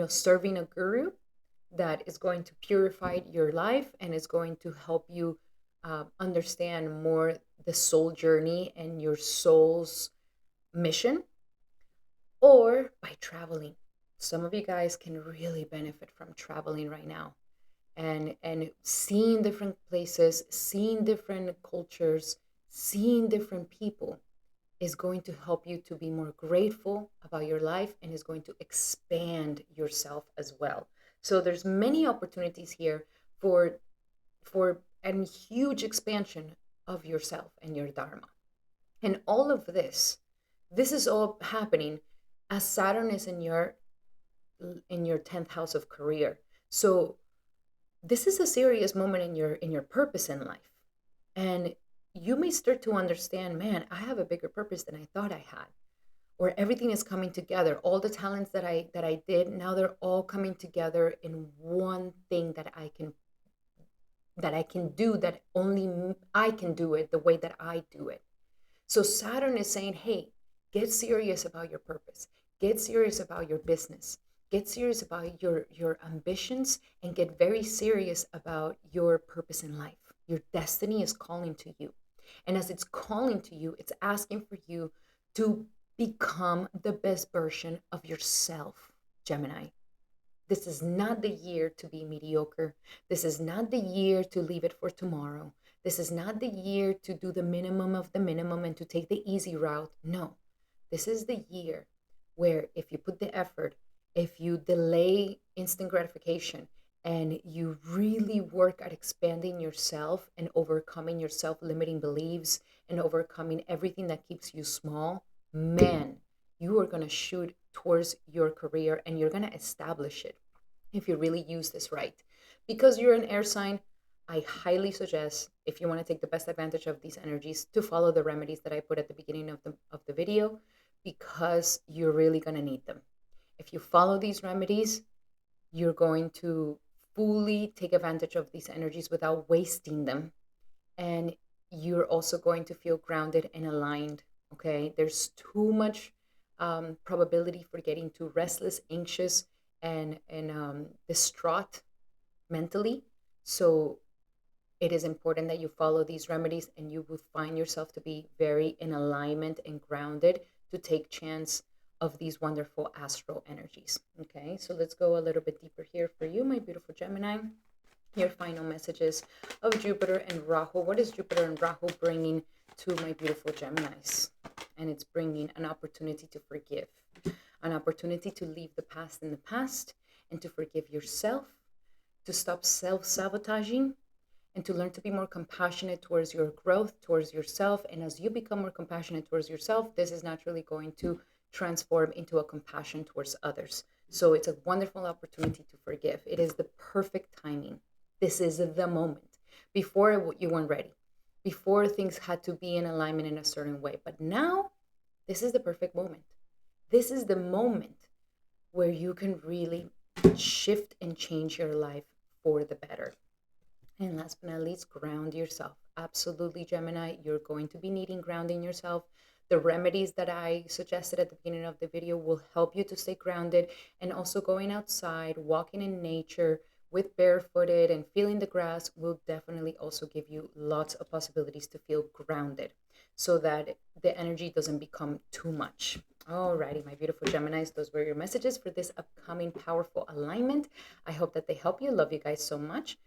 serving a guru that is going to purify your life and is going to help you understand more the soul journey and your soul's mission, or by traveling. Some of you guys can really benefit from traveling right now and seeing different places, seeing different cultures, seeing different people is going to help you to be more grateful about your life and is going to expand yourself as well. So there's many opportunities here for a huge expansion of yourself and your dharma. And all of this is all happening as Saturn is in your 10th house of career. So this is a serious moment in your purpose in life. And you may start to understand, man, I have a bigger purpose than I thought I had. Or everything is coming together. All the talents that I did, now they're all coming together in one thing that I can do, that only I can do it the way that I do it. So Saturn is saying, hey, get serious about your purpose. Get serious about your business. Get serious about your ambitions and get very serious about your purpose in life. Your destiny is calling to you. And as it's calling to you, it's asking for you to become the best version of yourself, Gemini. This is not the year to be mediocre. This is not the year to leave it for tomorrow. This is not the year to do the minimum of the minimum and to take the easy route. No, this is the year where if you put the effort, if you delay instant gratification, and you really work at expanding yourself and overcoming your self-limiting beliefs and overcoming everything that keeps you small, man, you are going to shoot towards your career and you're going to establish it if you really use this right. Because you're an air sign, I highly suggest, if you want to take the best advantage of these energies, to follow the remedies that I put at the beginning of the video, because you're really going to need them. If you follow these remedies, you're going to fully take advantage of these energies without wasting them. And you're also going to feel grounded and aligned. Okay, there's too much probability for getting too restless, anxious, and distraught mentally. So it is important that you follow these remedies and you will find yourself to be very in alignment and grounded to take chance of these wonderful astral energies. Okay, so let's go a little bit deeper here for you, my beautiful Gemini. Your final messages of Jupiter and Rahu. What is Jupiter and Rahu bringing to my beautiful Geminis? And it's bringing an opportunity to forgive, an opportunity to leave the past in the past and to forgive yourself, to stop self-sabotaging, and to learn to be more compassionate towards your growth, towards yourself. And as you become more compassionate towards yourself, this is naturally going to transform into a compassion towards others. So it's a wonderful opportunity to forgive. It is the perfect timing. This is the moment. Before, you weren't ready. Before, things had to be in alignment in a certain way. But now, this is the perfect moment. This is the moment where you can really shift and change your life for the better. And last but not least, ground yourself. Absolutely, Gemini, you're going to be needing grounding yourself. The remedies that I suggested at the beginning of the video will help you to stay grounded, and also going outside, walking in nature with barefooted and feeling the grass will definitely also give you lots of possibilities to feel grounded so that the energy doesn't become too much. Alrighty, my beautiful Geminis, those were your messages for this upcoming powerful alignment. I hope that they help you. Love you guys so much.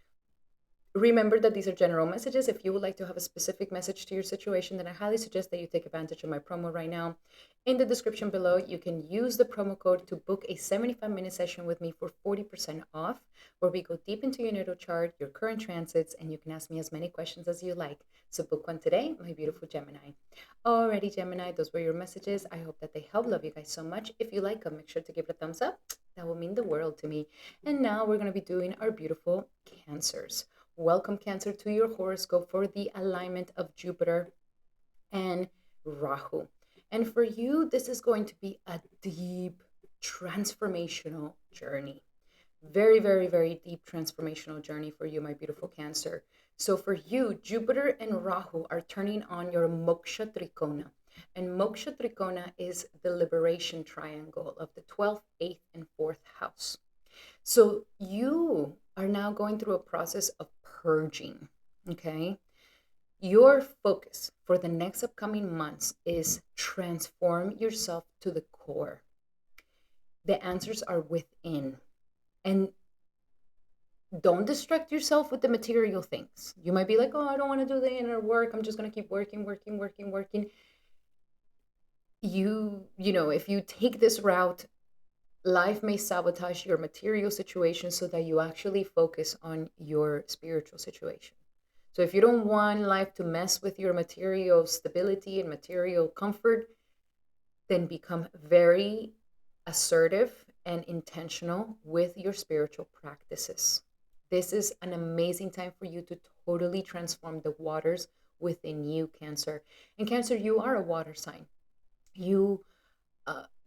Remember that these are general messages. If you would like to have a specific message to your situation, then I highly suggest that you take advantage of my promo right now. In the description below, you can use the promo code to book a 75-minute session with me for 40% off, where we go deep into your natal chart, your current transits, and you can ask me as many questions as you like. So book one today, my beautiful Gemini. Alrighty, Gemini, those were your messages. I hope that they help. Love you guys so much. If you like them, make sure to give it a thumbs up. That will mean the world to me. And now we're going to be doing our beautiful Cancers. Welcome, Cancer, to your horoscope for the alignment of Jupiter and Rahu. And for you, this is going to be a deep transformational journey. Very, very, very deep transformational journey for you, my beautiful Cancer. So for you, Jupiter and Rahu are turning on your Moksha Trikona. And Moksha Trikona is the liberation triangle of the 12th, 8th, and 4th house. So you are now going through a process of purging, okay? Your focus for the next upcoming months is transform yourself to the core. The answers are within. And don't distract yourself with the material things. You might be like, oh, I don't want to do the inner work. I'm just going to keep working. You know, if you take this route, life may sabotage your material situation so that you actually focus on your spiritual situation. So if you don't want life to mess with your material stability and material comfort, then become very assertive and intentional with your spiritual practices. This is an amazing time for you to totally transform the waters within you, Cancer. And Cancer, you are a water sign. You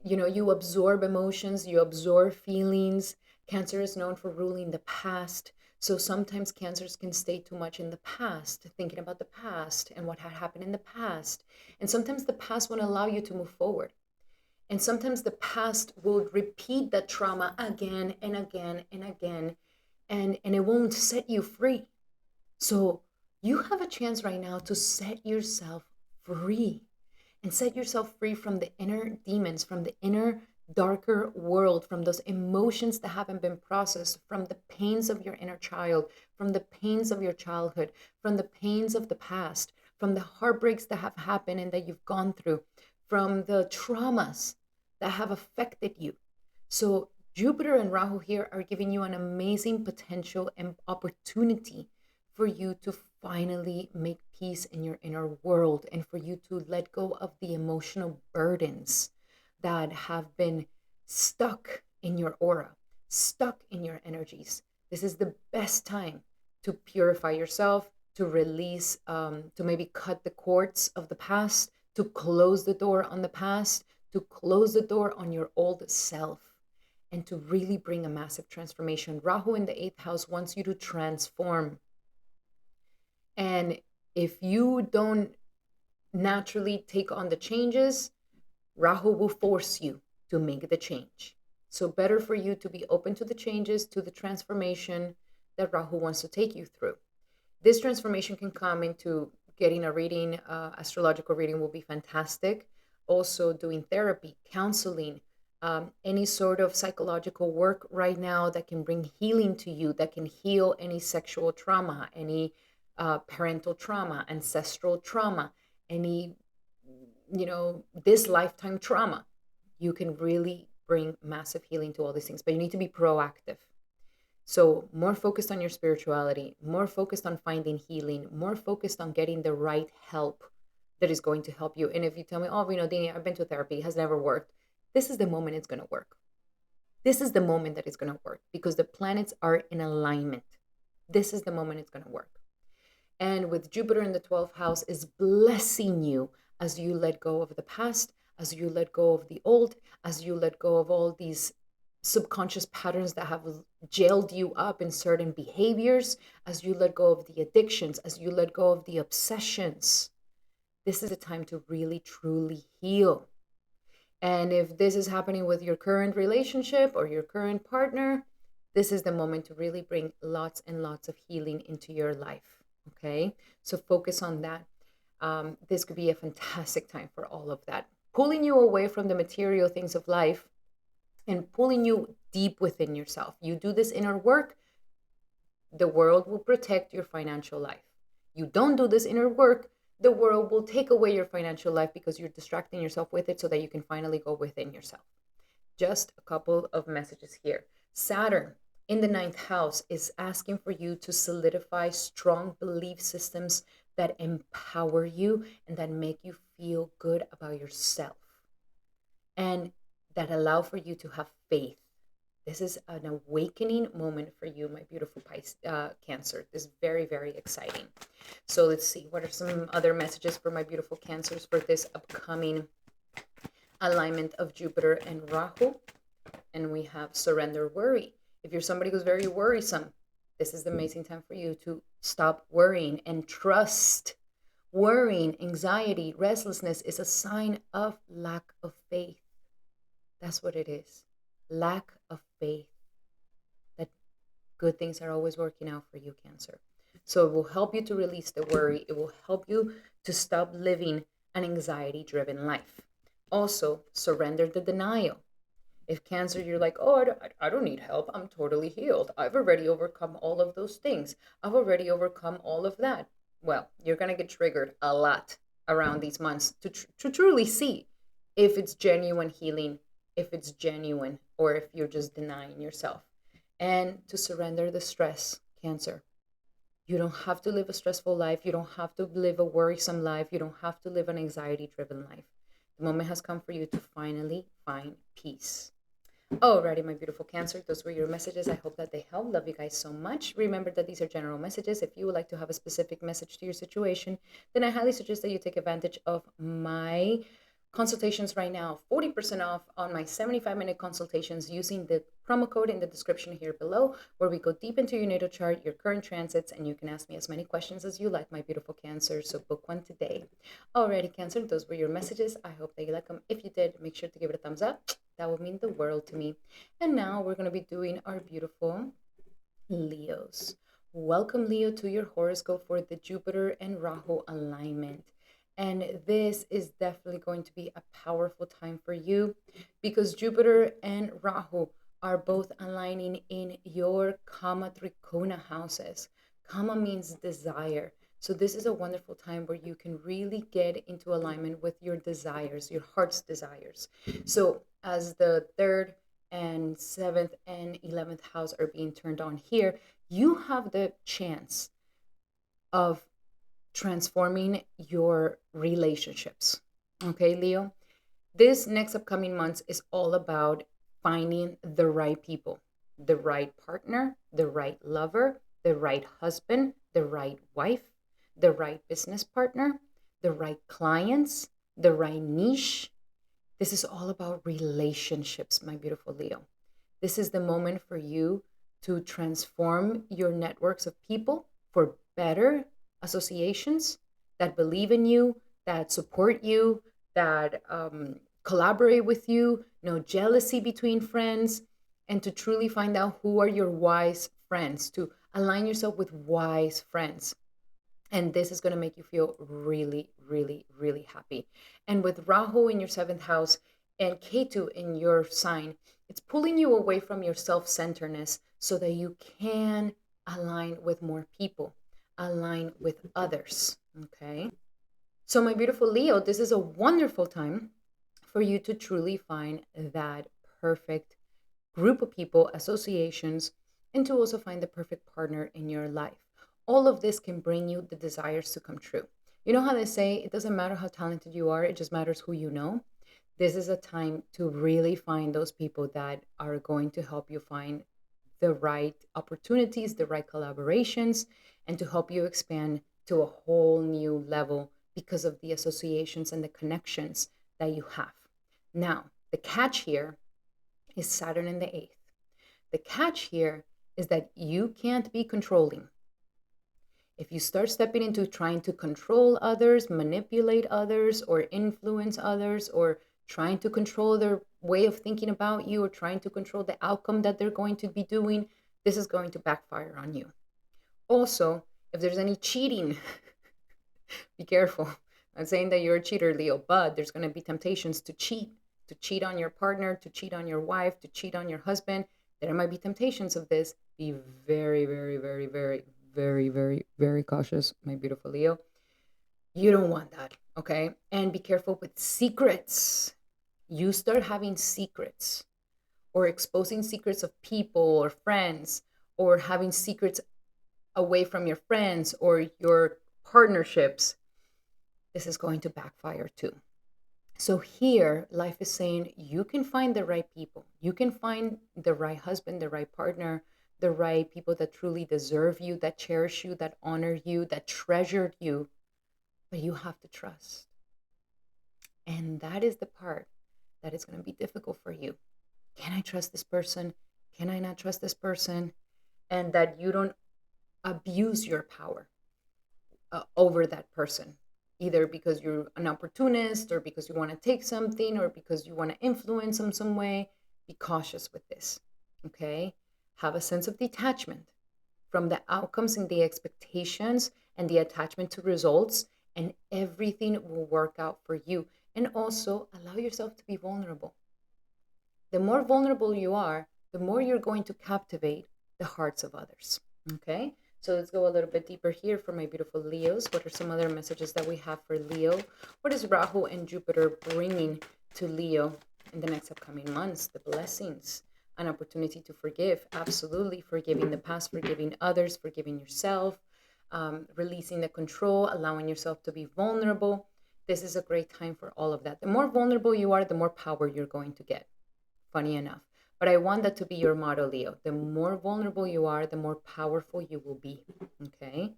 you absorb emotions, you absorb feelings. Cancer is known for ruling the past. So sometimes cancers can stay too much in the past, thinking about the past and what had happened in the past. And sometimes the past won't allow you to move forward. And sometimes the past will repeat that trauma again and again and again, and it won't set you free. So you have a chance right now to set yourself free and set yourself free from the inner demons, from the inner darker world, from those emotions that haven't been processed, from the pains of your inner child, from the pains of your childhood, from the pains of the past, from the heartbreaks that have happened and that you've gone through, from the traumas that have affected you. So Jupiter and Rahu here are giving you an amazing potential and opportunity for you to finally make peace in your inner world and for you to let go of the emotional burdens that have been stuck in your aura, stuck in your energies. This is the best time to purify yourself, to release, to maybe cut the cords of the past, to close the door on the past, to close the door on your old self, and to really bring a massive transformation. Rahu in the 8th house wants you to transform. And if you don't naturally take on the changes, Rahu will force you to make the change. So better for you to be open to the changes, to the transformation that Rahu wants to take you through. This transformation can come into getting a reading, astrological reading will be fantastic. Also doing therapy, counseling, any sort of psychological work right now that can bring healing to you, that can heal any sexual trauma, any parental trauma, ancestral trauma, any, this lifetime trauma. You can really bring massive healing to all these things, but you need to be proactive. So more focused on your spirituality, more focused on finding healing, more focused on getting the right help that is going to help you. And if you tell me, oh, Dini, I've been to therapy, it has never worked. This is the moment it's going to work. This is the moment that it's going to work because the planets are in alignment. This is the moment it's going to work. And with Jupiter in the 12th house is blessing you as you let go of the past, as you let go of the old, as you let go of all these subconscious patterns that have jailed you up in certain behaviors, as you let go of the addictions, as you let go of the obsessions. This is a time to really, truly heal. And if this is happening with your current relationship or your current partner, this is the moment to really bring lots and lots of healing into your life. Okay, so focus on that. This could be a fantastic time for all of that. Pulling you away from the material things of life and pulling you deep within yourself. You do this inner work, the world will protect your financial life. You don't do this inner work, the world will take away your financial life because you're distracting yourself with it so that you can finally go within yourself. Just a couple of messages here. Saturn in the ninth house is asking for you to solidify strong belief systems that empower you and that make you feel good about yourself and that allow for you to have faith. This is an awakening moment for you, my beautiful Cancer. This is very, very exciting. So let's see, what are some other messages for my beautiful Cancers for this upcoming alignment of Jupiter and Rahu? And we have surrender worry. If you're somebody who's very worrisome, this is the amazing time for you to stop worrying and trust. Worrying, anxiety, restlessness is a sign of lack of faith. That's what it is. Lack of faith that good things are always working out for you, Cancer. So it will help you to release the worry. It will help you to stop living an anxiety-driven life. Also, surrender the denial. If Cancer, you're like, oh, I don't need help. I'm totally healed. I've already overcome all of those things. I've already overcome all of that. Well, you're going to get triggered a lot around these months to truly see if it's genuine healing, if it's genuine, or if you're just denying yourself. And to surrender the stress, Cancer. You don't have to live a stressful life. You don't have to live a worrisome life. You don't have to live an anxiety-driven life. The moment has come for you to finally find peace. Alrighty, my beautiful Cancer, those were your messages. I hope that they help. Love you guys so much. Remember that these are general messages. If you would like to have a specific message to your situation, then I highly suggest that you take advantage of my consultations right now. 40% off on my 75-minute consultations using the promo code in the description here below, where we go deep into your natal chart, your current transits, and you can ask me as many questions as you like, my beautiful Cancer. So book one today. Alrighty, Cancer, those were your messages. I hope that you like them. If you did, make sure to give it a thumbs up. That would mean the world to me. And now we're going to be doing our beautiful Leos. Welcome, Leo, to your horoscope for the Jupiter and Rahu alignment. And this is definitely going to be a powerful time for you because Jupiter and Rahu are both aligning in your Kama Trikona houses. Kama means desire. So this is a wonderful time where you can really get into alignment with your desires, your heart's desires. So as the 3rd and 7th and 11th house are being turned on here, you have the chance of transforming your relationships. Okay, Leo? This next upcoming months is all about finding the right people, the right partner, the right lover, the right husband, the right wife, the right business partner, the right clients, the right niche. This is all about relationships, my beautiful Leo. This is the moment for you to transform your networks of people for better associations that believe in you, that support you, that collaborate with you, no jealousy between friends, and to truly find out who are your wise friends, to align yourself with wise friends. And this is going to make you feel really, really, really happy. And with Rahu in your 7th house and Ketu in your sign, it's pulling you away from your self-centeredness so that you can align with more people, align with others, okay? So my beautiful Leo, this is a wonderful time for you to truly find that perfect group of people, associations, and to also find the perfect partner in your life. All of this can bring you the desires to come true. You know how they say, it doesn't matter how talented you are, it just matters who you know. This is a time to really find those people that are going to help you find the right opportunities, the right collaborations, and to help you expand to a whole new level because of the associations and the connections that you have. Now, the catch here is Saturn in the 8th. The catch here is that you can't be controlling. If you start stepping into trying to control others, manipulate others, or influence others, or trying to control their way of thinking about you, or trying to control the outcome that they're going to be doing, this is going to backfire on you. Also, if there's any cheating, be careful. I'm not saying that you're a cheater, Leo, but there's going to be temptations to cheat on your partner, to cheat on your wife, to cheat on your husband. There might be temptations of this. Be very, very, very, very, very, very, very cautious, my beautiful Leo. You don't want that, okay? And be careful with secrets. You start having secrets or exposing secrets of people or friends, or having secrets away from your friends or your partnerships. This is going to backfire too. So here, life is saying you can find the right people. You can find the right husband, the right partner, the right people that truly deserve you, that cherish you, that honor you, that treasured you. But you have to trust. And that is the part that is going to be difficult for you. Can I trust this person? Can I not trust this person? And that you don't abuse your power over that person, either because you're an opportunist or because you want to take something or because you want to influence them some way. Be cautious with this, okay? Have a sense of detachment from the outcomes and the expectations and the attachment to results, and everything will work out for you. And also allow yourself to be vulnerable. The more vulnerable you are, the more you're going to captivate the hearts of others, okay? So let's go a little bit deeper here for my beautiful Leos. What are some other messages that we have for Leo? What is Rahu and Jupiter bringing to Leo in the next upcoming months? The blessings, an opportunity to forgive. Absolutely. Forgiving the past, forgiving others, forgiving yourself, releasing the control, allowing yourself to be vulnerable. This is a great time for all of that. The more vulnerable you are, the more power you're going to get. Funny enough. But I want that to be your motto, Leo. The more vulnerable you are, the more powerful you will be. Okay?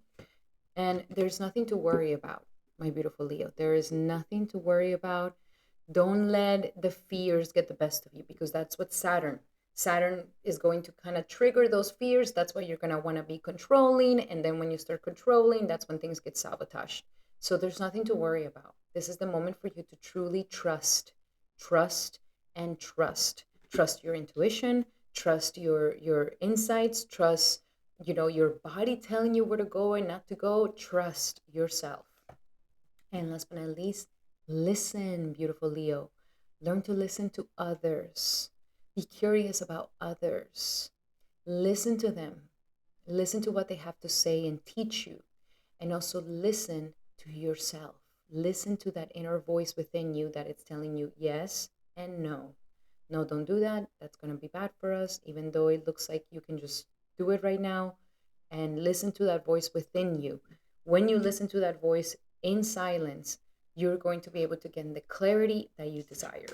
And there's nothing to worry about, my beautiful Leo. There is nothing to worry about. Don't let the fears get the best of you, because that's what Saturn is going to kind of trigger those fears. That's why you're going to want to be controlling. And then when you start controlling, that's when things get sabotaged. So there's nothing to worry about. This is the moment for you to truly trust, and trust. Trust your intuition, trust your insights, trust your body telling you where to go and not to go. Trust yourself. And last but not least, listen, beautiful Leo. Learn to listen to others. Be curious about others. Listen to them. Listen to what they have to say and teach you. And also listen to yourself. Listen to that inner voice within you that it's telling you yes and no. No, don't do that. That's going to be bad for us, even though it looks like you can just do it right now. And listen to that voice within you. When you listen to that voice in silence, you're going to be able to get the clarity that you desire.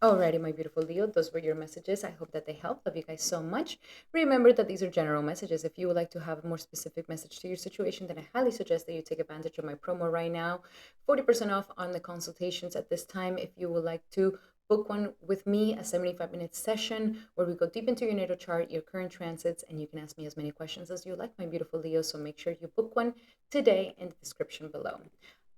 Alrighty, my beautiful Leo, those were your messages. I hope that they helped. Love you guys so much. Remember that these are general messages. If you would like to have a more specific message to your situation, then I highly suggest that you take advantage of my promo right now. 40% off on the consultations at this time. If you would like to book one with me, a 75-minute session where we go deep into your natal chart, your current transits, and you can ask me as many questions as you like, my beautiful Leo. So make sure you book one today in the description below.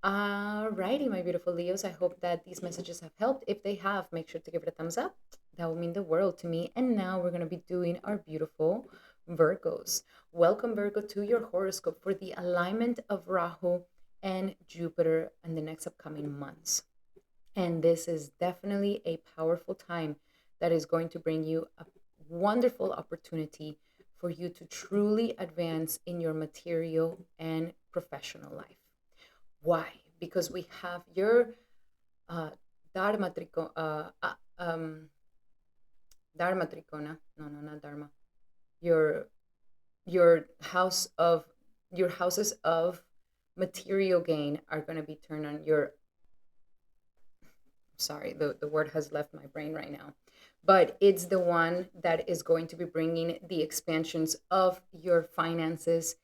Alrighty, my beautiful Leos. I hope that these messages have helped. If they have, make sure to give it a thumbs up. That will mean the world to me. And now we're going to be doing our beautiful Virgos. Welcome, Virgo, to your horoscope for the alignment of Rahu and Jupiter in the next upcoming months. And this is definitely a powerful time that is going to bring you a wonderful opportunity for you to truly advance in your material and professional life. Why? Because we have your dharma trikona, dharma trikona. No, not dharma. Your houses of material gain are going to be turned on your. Sorry, the word has left my brain right now, but it's the one that is going to be bringing the expansions of your finances,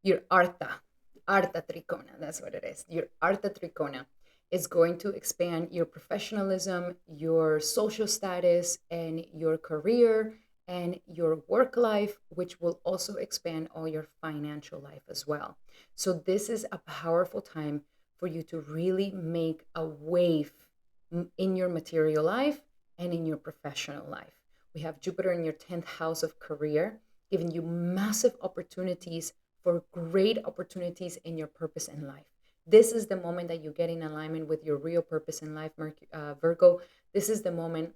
your artha trikona. That's what it is. Your artha trikona is going to expand your professionalism, your social status, and your career and your work life, which will also expand all your financial life as well. So this is a powerful time for you to really make a wave in your material life and in your professional life. We have Jupiter in your 10th house of career, giving you massive opportunities for great opportunities in your purpose in life. This is the moment that you get in alignment with your real purpose in life, Virgo. This is the moment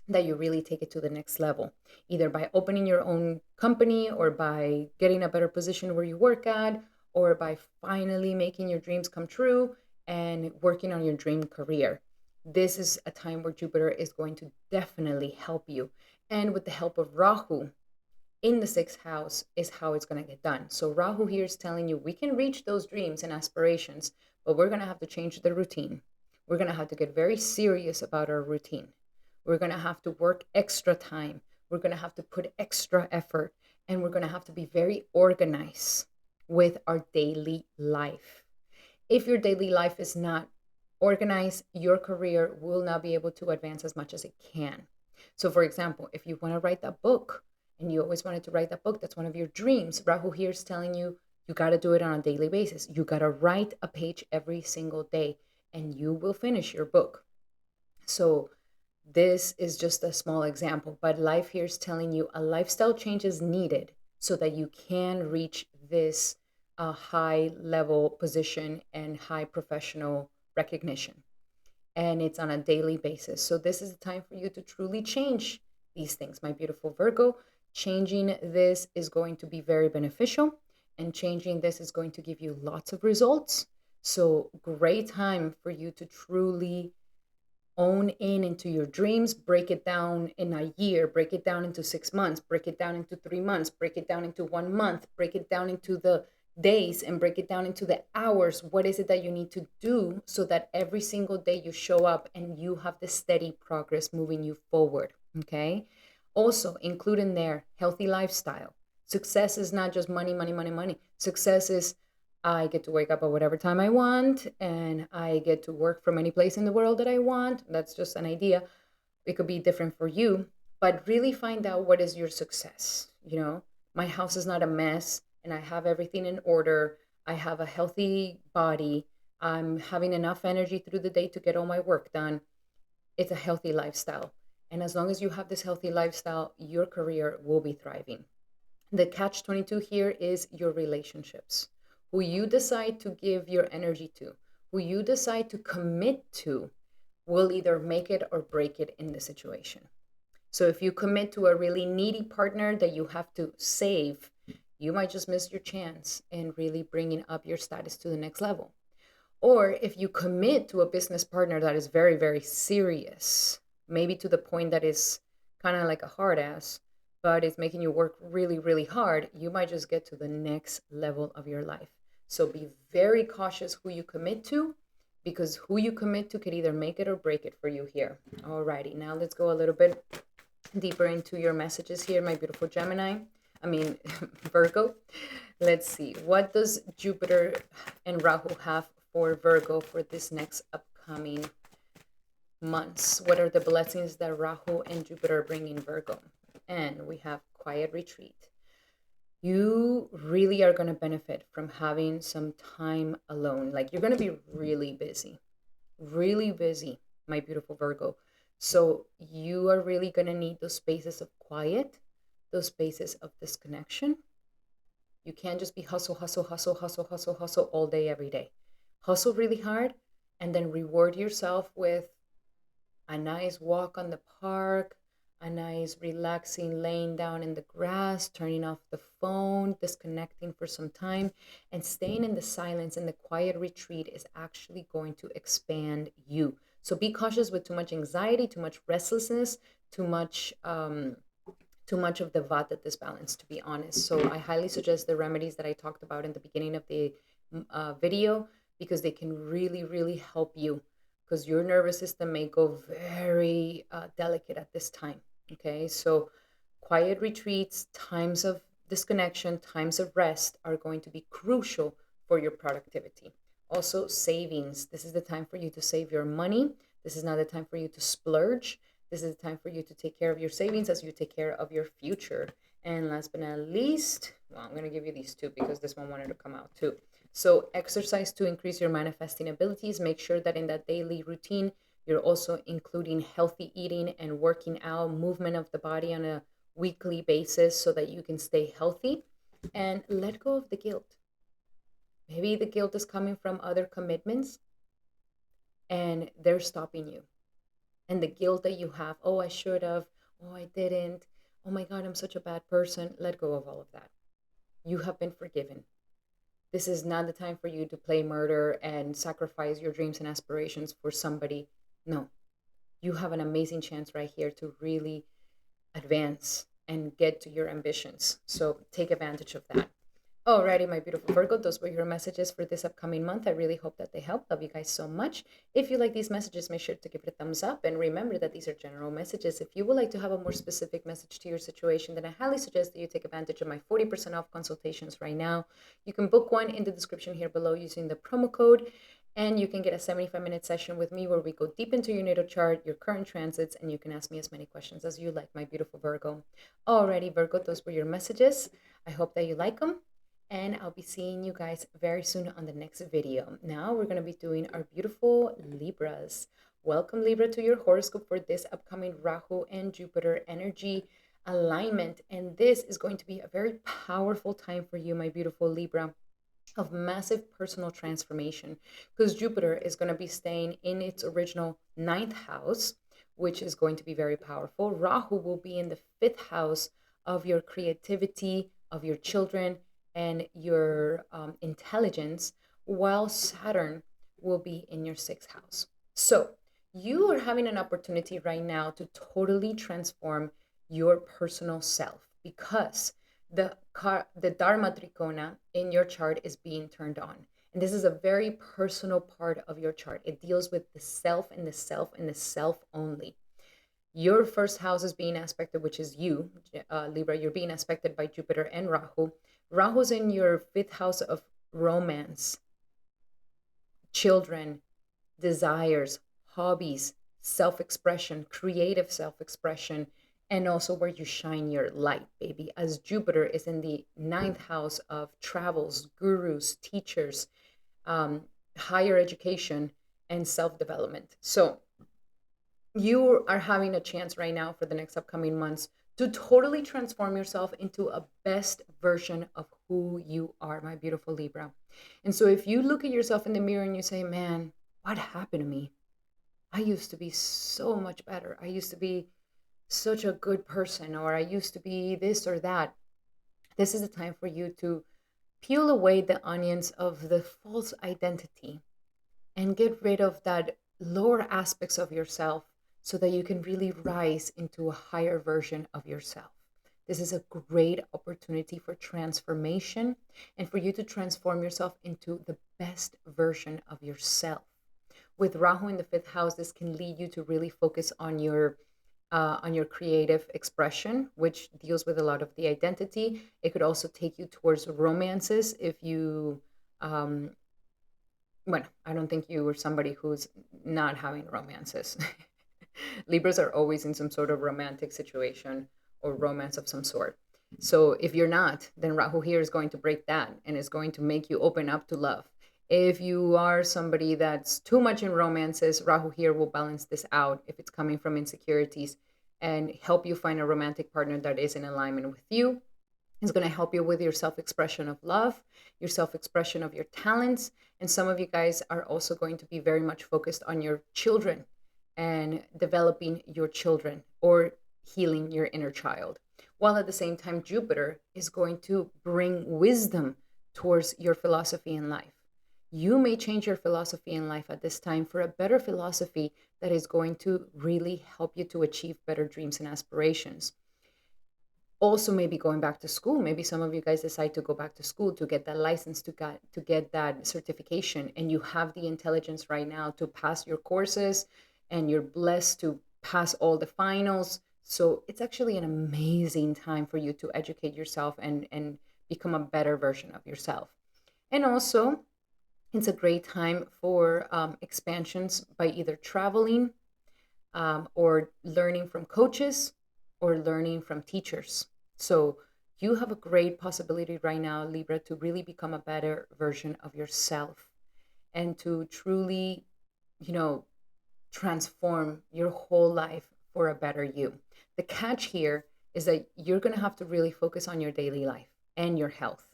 that you really take it to the next level, either by opening your own company or by getting a better position where you work at, or by finally making your dreams come true and working on your dream career. This is a time where Jupiter is going to definitely help you. And with the help of Rahu in the sixth house is how it's going to get done. So Rahu here is telling you we can reach those dreams and aspirations, but we're going to have to change the routine. We're going to have to get very serious about our routine. We're going to have to work extra time. We're going to have to put extra effort, and we're going to have to be very organized with our daily life. If your daily life is not organized, your career will not be able to advance as much as it can. So, for example, if you want to write that book and you always wanted to write that book, that's one of your dreams. Rahu here is telling you you got to do it on a daily basis. You got to write a page every single day and you will finish your book. So, this is just a small example, but life here is telling you a lifestyle change is needed so that you can reach this high level position and high professional recognition. And it's on a daily basis. So this is the time for you to truly change these things, my beautiful Virgo. Changing this is going to be very beneficial, and changing this is going to give you lots of results. So great time for you to truly own into your dreams, break it down in a year, break it down into 6 months, break it down into 3 months, break it down into 1 month, break it down into the days, and break it down into the hours. What is it that you need to do so that every single day you show up and you have the steady progress moving you forward? Okay. Also, include in there healthy lifestyle. Success is not just money, money, money, money. Success is I get to wake up at whatever time I want, and I get to work from any place in the world that I want. That's just an idea. It could be different for you, but really find out what is your success. My house is not a mess and I have everything in order. I have a healthy body. I'm having enough energy through the day to get all my work done. It's a healthy lifestyle. And as long as you have this healthy lifestyle, your career will be thriving. The catch 22 here is your relationships. Who you decide to give your energy to, who you decide to commit to, will either make it or break it in the situation. So if you commit to a really needy partner that you have to save, you might just miss your chance in really bringing up your status to the next level. Or if you commit to a business partner that is very, very serious, maybe to the point that is kind of like a hard ass, but it's making you work really, really hard, you might just get to the next level of your life. So be very cautious who you commit to, because who you commit to could either make it or break it for you here. Alrighty, now let's go a little bit deeper into your messages here, my beautiful Virgo. Let's see. What does Jupiter and Rahu have for Virgo for this next upcoming months? What are the blessings that Rahu and Jupiter bring in Virgo? And we have quiet retreat. You really are going to benefit from having some time alone. Like, you're going to be really busy, my beautiful Virgo. So you are really going to need those spaces of quiet, those spaces of disconnection. You can't just be hustle, hustle, hustle, hustle, hustle, hustle all day, every day. Hustle really hard and then reward yourself with a nice walk on the park, a nice relaxing laying down in the grass, turning off the phone, disconnecting for some time, and staying in the silence and the quiet retreat is actually going to expand you. So be cautious with too much anxiety, too much restlessness, too much of the Vata disbalance, to be honest. So I highly suggest the remedies that I talked about in the beginning of the video, because they can really, really help you, because your nervous system may go very delicate at this time. Okay, so quiet retreats, times of disconnection, times of rest are going to be crucial for your productivity. Also, savings. This is the time for you to save your money. This is not the time for you to splurge. This is the time for you to take care of your savings as you take care of your future. And last but not least, well, I'm going to give you these two because this one wanted to come out too. So exercise to increase your manifesting abilities. Make sure that in that daily routine, you're also including healthy eating and working out, movement of the body on a weekly basis so that you can stay healthy. And let go of the guilt. Maybe the guilt is coming from other commitments and they're stopping you. And the guilt that you have, oh, I should have, oh, I didn't, oh my God, I'm such a bad person. Let go of all of that. You have been forgiven. This is not the time for you to play murder and sacrifice your dreams and aspirations for somebody. No, you have an amazing chance right here to really advance and get to your ambitions. So take advantage of that. Alrighty, my beautiful Virgo, those were your messages for this upcoming month. I really hope that they help. Love you guys so much. If you like these messages, make sure to give it a thumbs up. And remember that these are general messages. If you would like to have a more specific message to your situation, then I highly suggest that you take advantage of my 40% off consultations right now. You can book one in the description here below using the promo code. And you can get a 75-minute session with me where we go deep into your natal chart, your current transits, and you can ask me as many questions as you like, my beautiful Virgo. Alrighty, Virgo, those were your messages. I hope that you like them. And I'll be seeing you guys very soon on the next video. Now we're going to be doing our beautiful Libras. Welcome, Libra, to your horoscope for this upcoming Rahu and Jupiter energy alignment. And this is going to be a very powerful time for you, my beautiful Libra, of massive personal transformation, because Jupiter is going to be staying in its original 9th house, which is going to be very powerful. Rahu will be in the 5th house of your creativity, of your children, and your intelligence, while Saturn will be in your 6th house. So you are having an opportunity right now to totally transform your personal self, because the dharma trikona in your chart is being turned on. And this is a very personal part of your chart. It deals with the self and the self and the self only. Your first house is being aspected, which is you, Libra. You're being aspected by Jupiter and Rahu. Rahu's in your 5th house of romance, children, desires, hobbies, self-expression, creative self-expression, and also where you shine your light, baby, as Jupiter is in the 9th house of travels, gurus, teachers, higher education, and self-development. So you are having a chance right now for the next upcoming months to totally transform yourself into a best version of who you are, my beautiful Libra. And so if you look at yourself in the mirror and you say, man, what happened to me? I used to be so much better. I used to be such a good person, or I used to be this or that. This is the time for you to peel away the onions of the false identity and get rid of that lower aspects of yourself, so that you can really rise into a higher version of yourself. This is a great opportunity for transformation and for you to transform yourself into the best version of yourself. With Rahu in the 5th house, this can lead you to really focus on your creative expression, which deals with a lot of the identity. It could also take you towards romances if you, well, I don't think you are somebody who's not having romances. Libras are always in some sort of romantic situation or romance of some sort. So if you're not, then Rahu here is going to break that and is going to make you open up to love. If you are somebody that's too much in romances, Rahu here will balance this out if it's coming from insecurities and help you find a romantic partner that is in alignment with you. It's going to help you with your self-expression of love, your self-expression of your talents. And some of you guys are also going to be very much focused on your children and developing your children or healing your inner child. While at the same time, Jupiter is going to bring wisdom towards your philosophy in life. You may change your philosophy in life at this time for a better philosophy that is going to really help you to achieve better dreams and aspirations. Also, maybe going back to school. Maybe some of you guys decide to go back to school to get that license, to get that certification, and you have the intelligence right now to pass your courses, and you're blessed to pass all the finals. So it's actually an amazing time for you to educate yourself and become a better version of yourself. And also, it's a great time for expansions by either traveling or learning from coaches or learning from teachers. So you have a great possibility right now, Libra, to really become a better version of yourself and to truly, transform your whole life for a better you. The catch here is that you're going to have to really focus on your daily life and your health.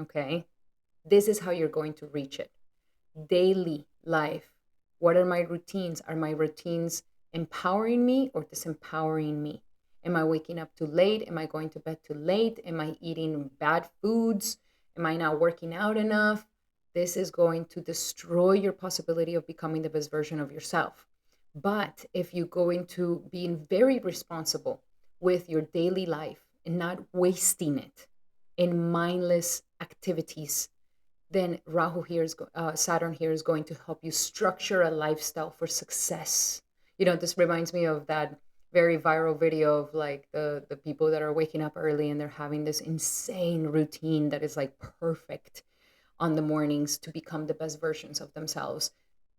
Okay? This is how you're going to reach it. Daily life. What are my routines? Are my routines empowering me or disempowering me? Am I waking up too late? Am I going to bed too late? Am I eating bad foods? Am I not working out enough? This is going to destroy your possibility of becoming the best version of yourself. But if you go into being very responsible with your daily life and not wasting it in mindless activities, then Saturn here is going to help you structure a lifestyle for success. This reminds me of that very viral video of like the people that are waking up early and they're having this insane routine that is like perfect on the mornings to become the best versions of themselves.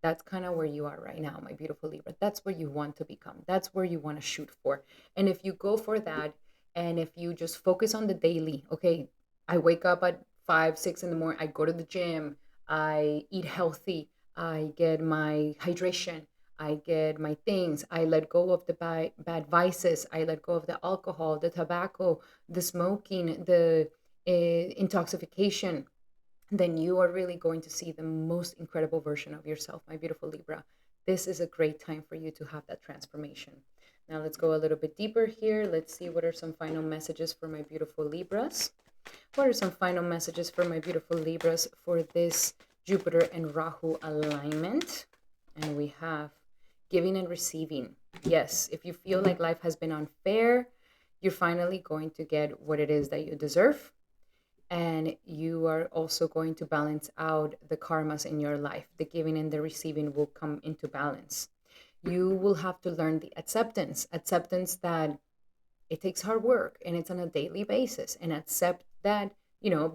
That's kind of where you are right now, my beautiful Libra. That's where you want to become. That's where you want to shoot for. And if you go for that, and if you just focus on the daily, okay, I wake up at 5, 6 in the morning, I go to the gym, I eat healthy, I get my hydration, I get my things, I let go of the bad vices, I let go of the alcohol, the tobacco, the smoking, the intoxication, then you are really going to see the most incredible version of yourself, my beautiful Libra. This is a great time for you to have that transformation. Now let's go a little bit deeper here. Let's see what are some final messages for my beautiful Libras. What are some final messages for my beautiful Libras for this Jupiter and Rahu alignment? And we have giving and receiving. Yes, if you feel like life has been unfair, you're finally going to get what it is that you deserve. And you are also going to balance out the karmas in your life. The giving and the receiving will come into balance. You will have to learn the acceptance that it takes hard work and it's on a daily basis, and accept that,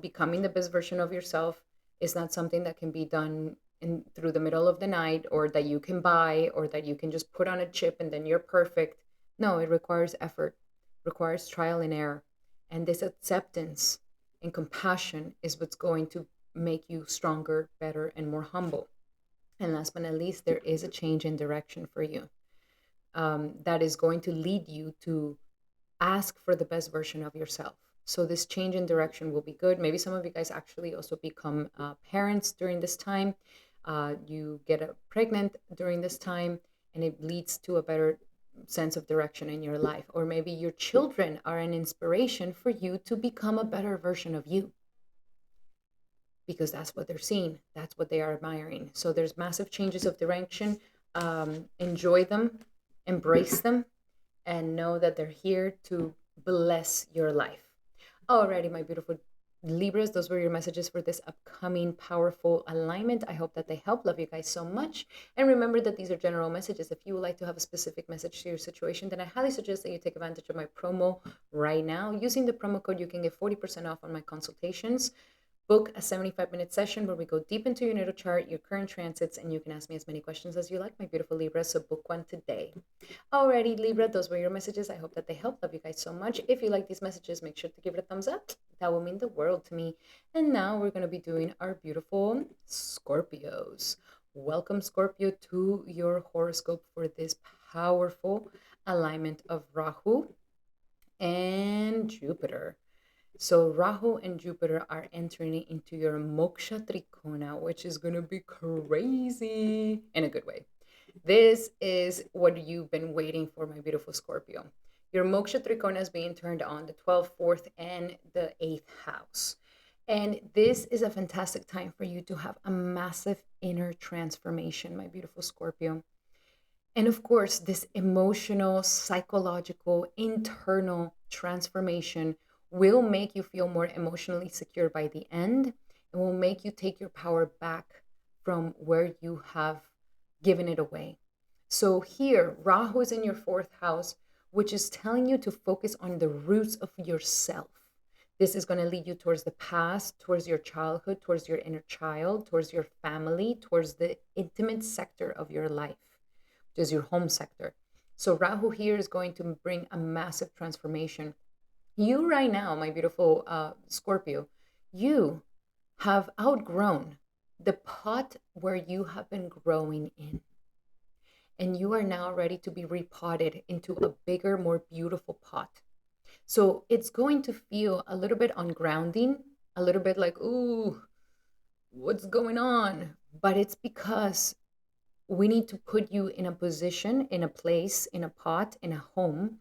becoming the best version of yourself is not something that can be done through the middle of the night, or that you can buy, or that you can just put on a chip and then you're perfect. No, it requires effort, requires trial and error. And this acceptance and compassion is what's going to make you stronger, better, and more humble. And last but not least, there is a change in direction for you that is going to lead you to ask for the best version of yourself. So this change in direction will be good. Maybe some of you guys actually also become parents during this time. You get pregnant during this time, and it leads to a better sense of direction in your life. Or maybe your children are an inspiration for you to become a better version of you, because that's what they're seeing, that's what they are admiring. So there's massive changes of direction. Enjoy them, embrace them, and know that they're here to bless your life. Alrighty, my beautiful Libras, those were your messages for this upcoming powerful alignment. I hope that they help. Love you guys so much. And remember that these are general messages. If you would like to have a specific message to your situation, then I highly suggest that you take advantage of my promo right now. Using the promo code, you can get 40% off on my consultations. Book a 75-minute session where we go deep into your natal chart, your current transits, and you can ask me as many questions as you like, my beautiful Libra. So book one today. Alrighty, Libra, those were your messages. I hope that they help. Love you guys so much. If you like these messages, make sure to give it a thumbs up. That will mean the world to me. And now we're going to be doing our beautiful Scorpios. Welcome, Scorpio, to your horoscope for this powerful alignment of Rahu and Jupiter. So Rahu and Jupiter are entering into your Moksha Trikona, which is going to be crazy in a good way. This is what you've been waiting for, my beautiful Scorpio. Your Moksha Trikona is being turned on the 12th, 4th, and the 8th house. And this is a fantastic time for you to have a massive inner transformation, my beautiful Scorpio. And of course, this emotional, psychological, internal transformation will make you feel more emotionally secure by the end, and will make you take your power back from where you have given it away. So here, Rahu is in your 4th house, which is telling you to focus on the roots of yourself. This is going to lead you towards the past, towards your childhood, towards your inner child, towards your family, towards the intimate sector of your life, which is your home sector. So Rahu here is going to bring a massive transformation. You right now, my beautiful Scorpio, you have outgrown the pot where you have been growing in. And you are now ready to be repotted into a bigger, more beautiful pot. So it's going to feel a little bit ungrounding, a little bit like, ooh, what's going on? But it's because we need to put you in a position, in a place, in a pot, in a home,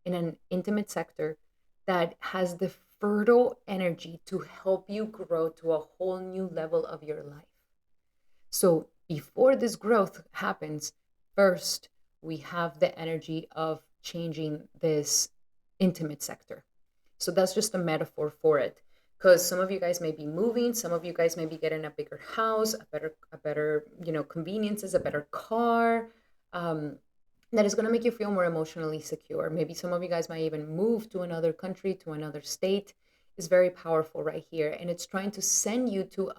in an intimate sector that has the fertile energy to help you grow to a whole new level of your life. So before this growth happens, first we have the energy of changing this intimate sector. So that's just a metaphor for it. Because some of you guys may be moving, some of you guys may be getting a bigger house, a better, conveniences, a better car, that is going to make you feel more emotionally secure. Maybe some of you guys might even move to another country, to another state. Is very powerful right here, and it's trying to send you to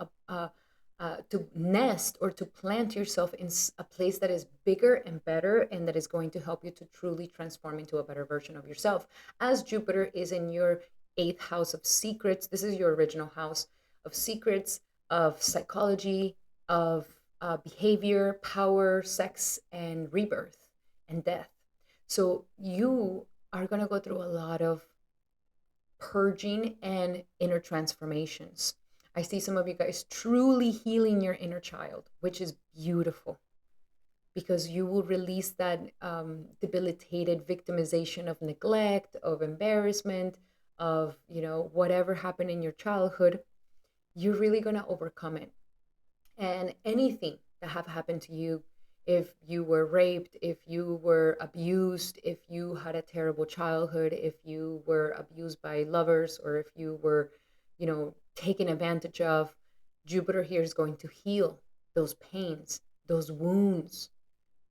to nest or to plant yourself in a place that is bigger and better, and that is going to help you to truly transform into a better version of yourself. As Jupiter is in your eighth house of secrets, this is your original house of secrets, of psychology, of behavior, power, sex, and rebirth and death. So you are going to go through a lot of purging and inner transformations. I see some of you guys truly healing your inner child, which is beautiful, because you will release that debilitated victimization of neglect, of embarrassment, of whatever happened in your childhood. You're really going to overcome it. And anything that have happened to you, if you were raped, if you were abused, if you had a terrible childhood, if you were abused by lovers, or if you were, taken advantage of, Jupiter here is going to heal those pains, those wounds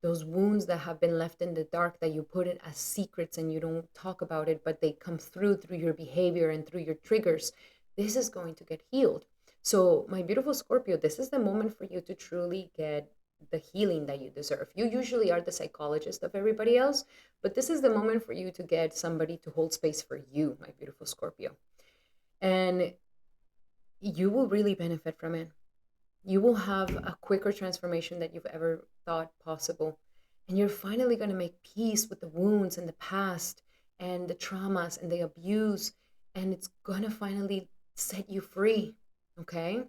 that have been left in the dark, that you put it as secrets and you don't talk about it, but they come through your behavior and through your triggers. This is going to get healed. So my beautiful Scorpio, this is the moment for you to truly get the healing that you deserve. You usually are the psychologist of everybody else, but this is the moment for you to get somebody to hold space for you, my beautiful Scorpio. And you will really benefit from it. You will have a quicker transformation that you've ever thought possible. And you're finally going to make peace with the wounds and the past and the traumas and the abuse. And it's going to finally set you free. Okay?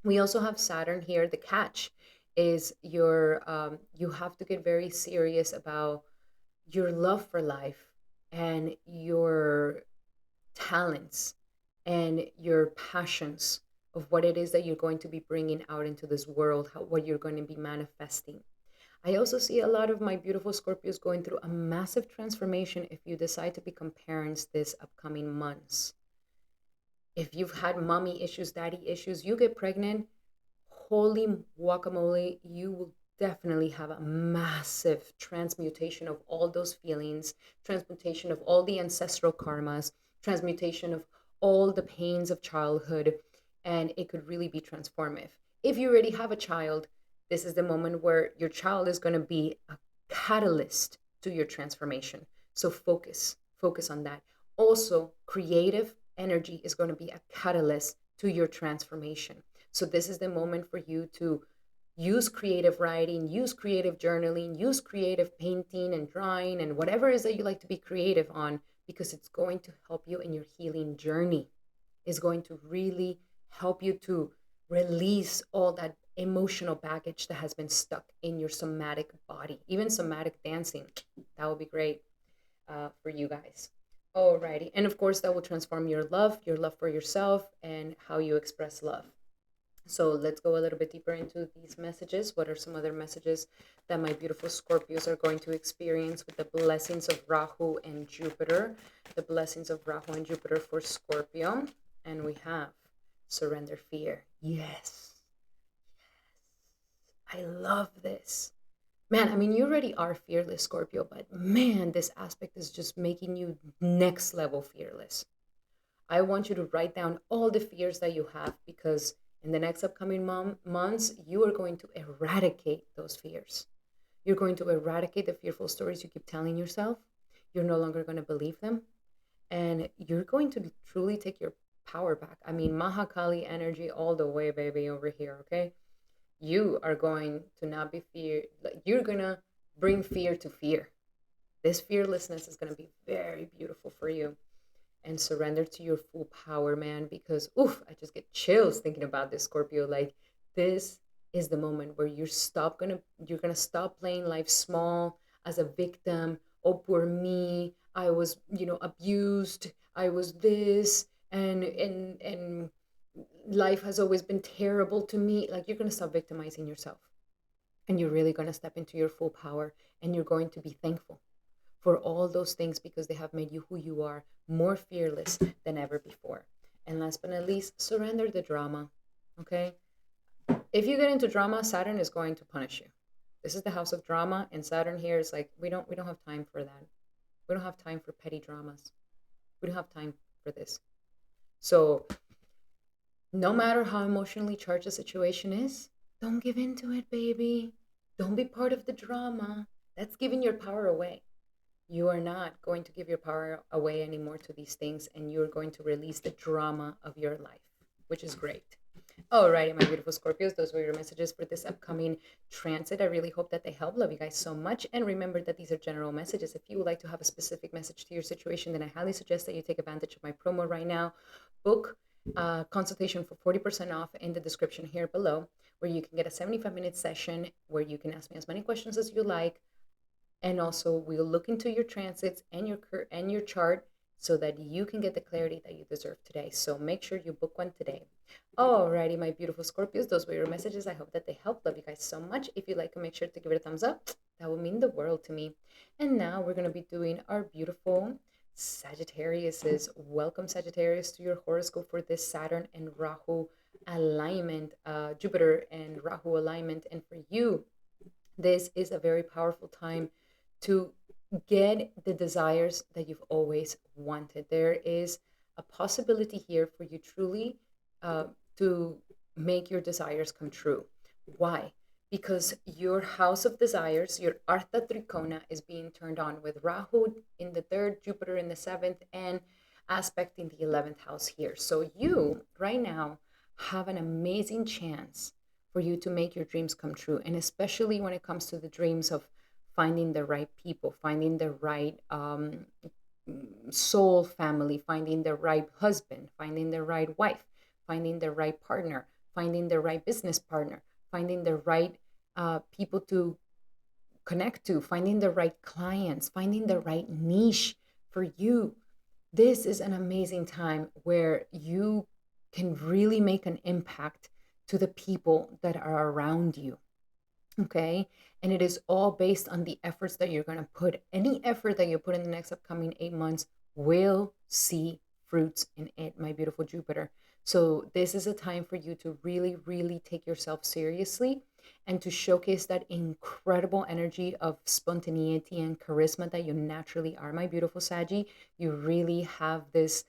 We also have Saturn here. The catch is you have to get very serious about your love for life and your talents and your passions of what it is that you're going to be bringing out into this world, what you're going to be manifesting. I also see a lot of my beautiful Scorpios going through a massive transformation if you decide to become parents this upcoming months. If you've had mommy issues, daddy issues, you get pregnant, holy guacamole, you will definitely have a massive transmutation of all those feelings, transmutation of all the ancestral karmas, transmutation of all the pains of childhood, and it could really be transformative. If you already have a child, this is the moment where your child is going to be a catalyst to your transformation. So focus on that. Also, creative energy is going to be a catalyst to your transformation. So this is the moment for you to use creative writing, use creative journaling, use creative painting and drawing and whatever it is that you like to be creative on, because it's going to help you in your healing journey. It's going to really help you to release all that emotional baggage that has been stuck in your somatic body. Even somatic dancing, that would be great for you guys. Alrighty. And of course, that will transform your love for yourself, and how you express love. So let's go a little bit deeper into these messages. What are some other messages that my beautiful Scorpios are going to experience with the blessings of Rahu and Jupiter? The blessings of Rahu and Jupiter for Scorpio. And we have surrender fear. Yes. I love this. Man, I mean, you already are fearless, Scorpio, but man, this aspect is just making you next level fearless. I want you to write down all the fears that you have, because in the next upcoming months, you are going to eradicate those fears. You're going to eradicate the fearful stories you keep telling yourself. You're no longer going to believe them. And you're going to truly take your power back. I mean, Mahakali energy all the way, baby, over here, okay? You are going to not be fear. You're going to bring fear to fear. This fearlessness is going to be very beautiful for you. And surrender to your full power, man, because oof, I just get chills thinking about this, Scorpio. Like, this is the moment where you're gonna stop playing life small as a victim. Oh, poor me, I was, abused, I was this, and life has always been terrible to me. Like, you're gonna stop victimizing yourself, and you're really gonna step into your full power, and you're going to be thankful for all those things because they have made you who you are, more fearless than ever before. And last but not least, surrender the drama. Okay? If you get into drama, Saturn is going to punish you. This is the house of drama, and Saturn here is like, we don't have time for that. We don't have time for petty dramas. We don't have time for this. So no matter how emotionally charged the situation is, don't give in to it, baby. Don't be part of the drama. That's giving your power away. You are not going to give your power away anymore to these things, and you're going to release the drama of your life, which is great. Alrighty, my beautiful Scorpios, those were your messages for this upcoming transit. I really hope that they help. Love you guys so much. And remember that these are general messages. If you would like to have a specific message to your situation, then I highly suggest that you take advantage of my promo right now. Book a consultation for 40% off in the description here below, where you can get a 75-minute session where you can ask me as many questions as you like. And also, we'll look into your transits and your chart so that you can get the clarity that you deserve today. So make sure you book one today. Alrighty, my beautiful Scorpios, those were your messages. I hope that they help. Love you guys so much. If you like them, make sure to give it a thumbs up. That would mean the world to me. And now we're going to be doing our beautiful Sagittariuses. Welcome, Sagittarius, to your horoscope for this Saturn and Rahu alignment, Jupiter and Rahu alignment. And for you, this is a very powerful time to get the desires that you've always wanted. There is a possibility here for you truly to make your desires come true. Why? Because your house of desires, your Artha Trikona, is being turned on with Rahu in the third, Jupiter in the seventh, and aspect in the 11th house here. So you, right now, have an amazing chance for you to make your dreams come true. And especially when it comes to the dreams of finding the right people, finding the right soul family, finding the right husband, finding the right wife, finding the right partner, finding the right business partner, finding the right people to connect to, finding the right clients, finding the right niche for you. This is an amazing time where you can really make an impact to the people that are around you. Okay. And it is all based on the efforts that you're going to put. Any effort that you put in the next upcoming 8 months will see fruits in it, my beautiful Jupiter. So this is a time for you to really, really take yourself seriously and to showcase that incredible energy of spontaneity and charisma that you naturally are, my beautiful Saggy. You really have this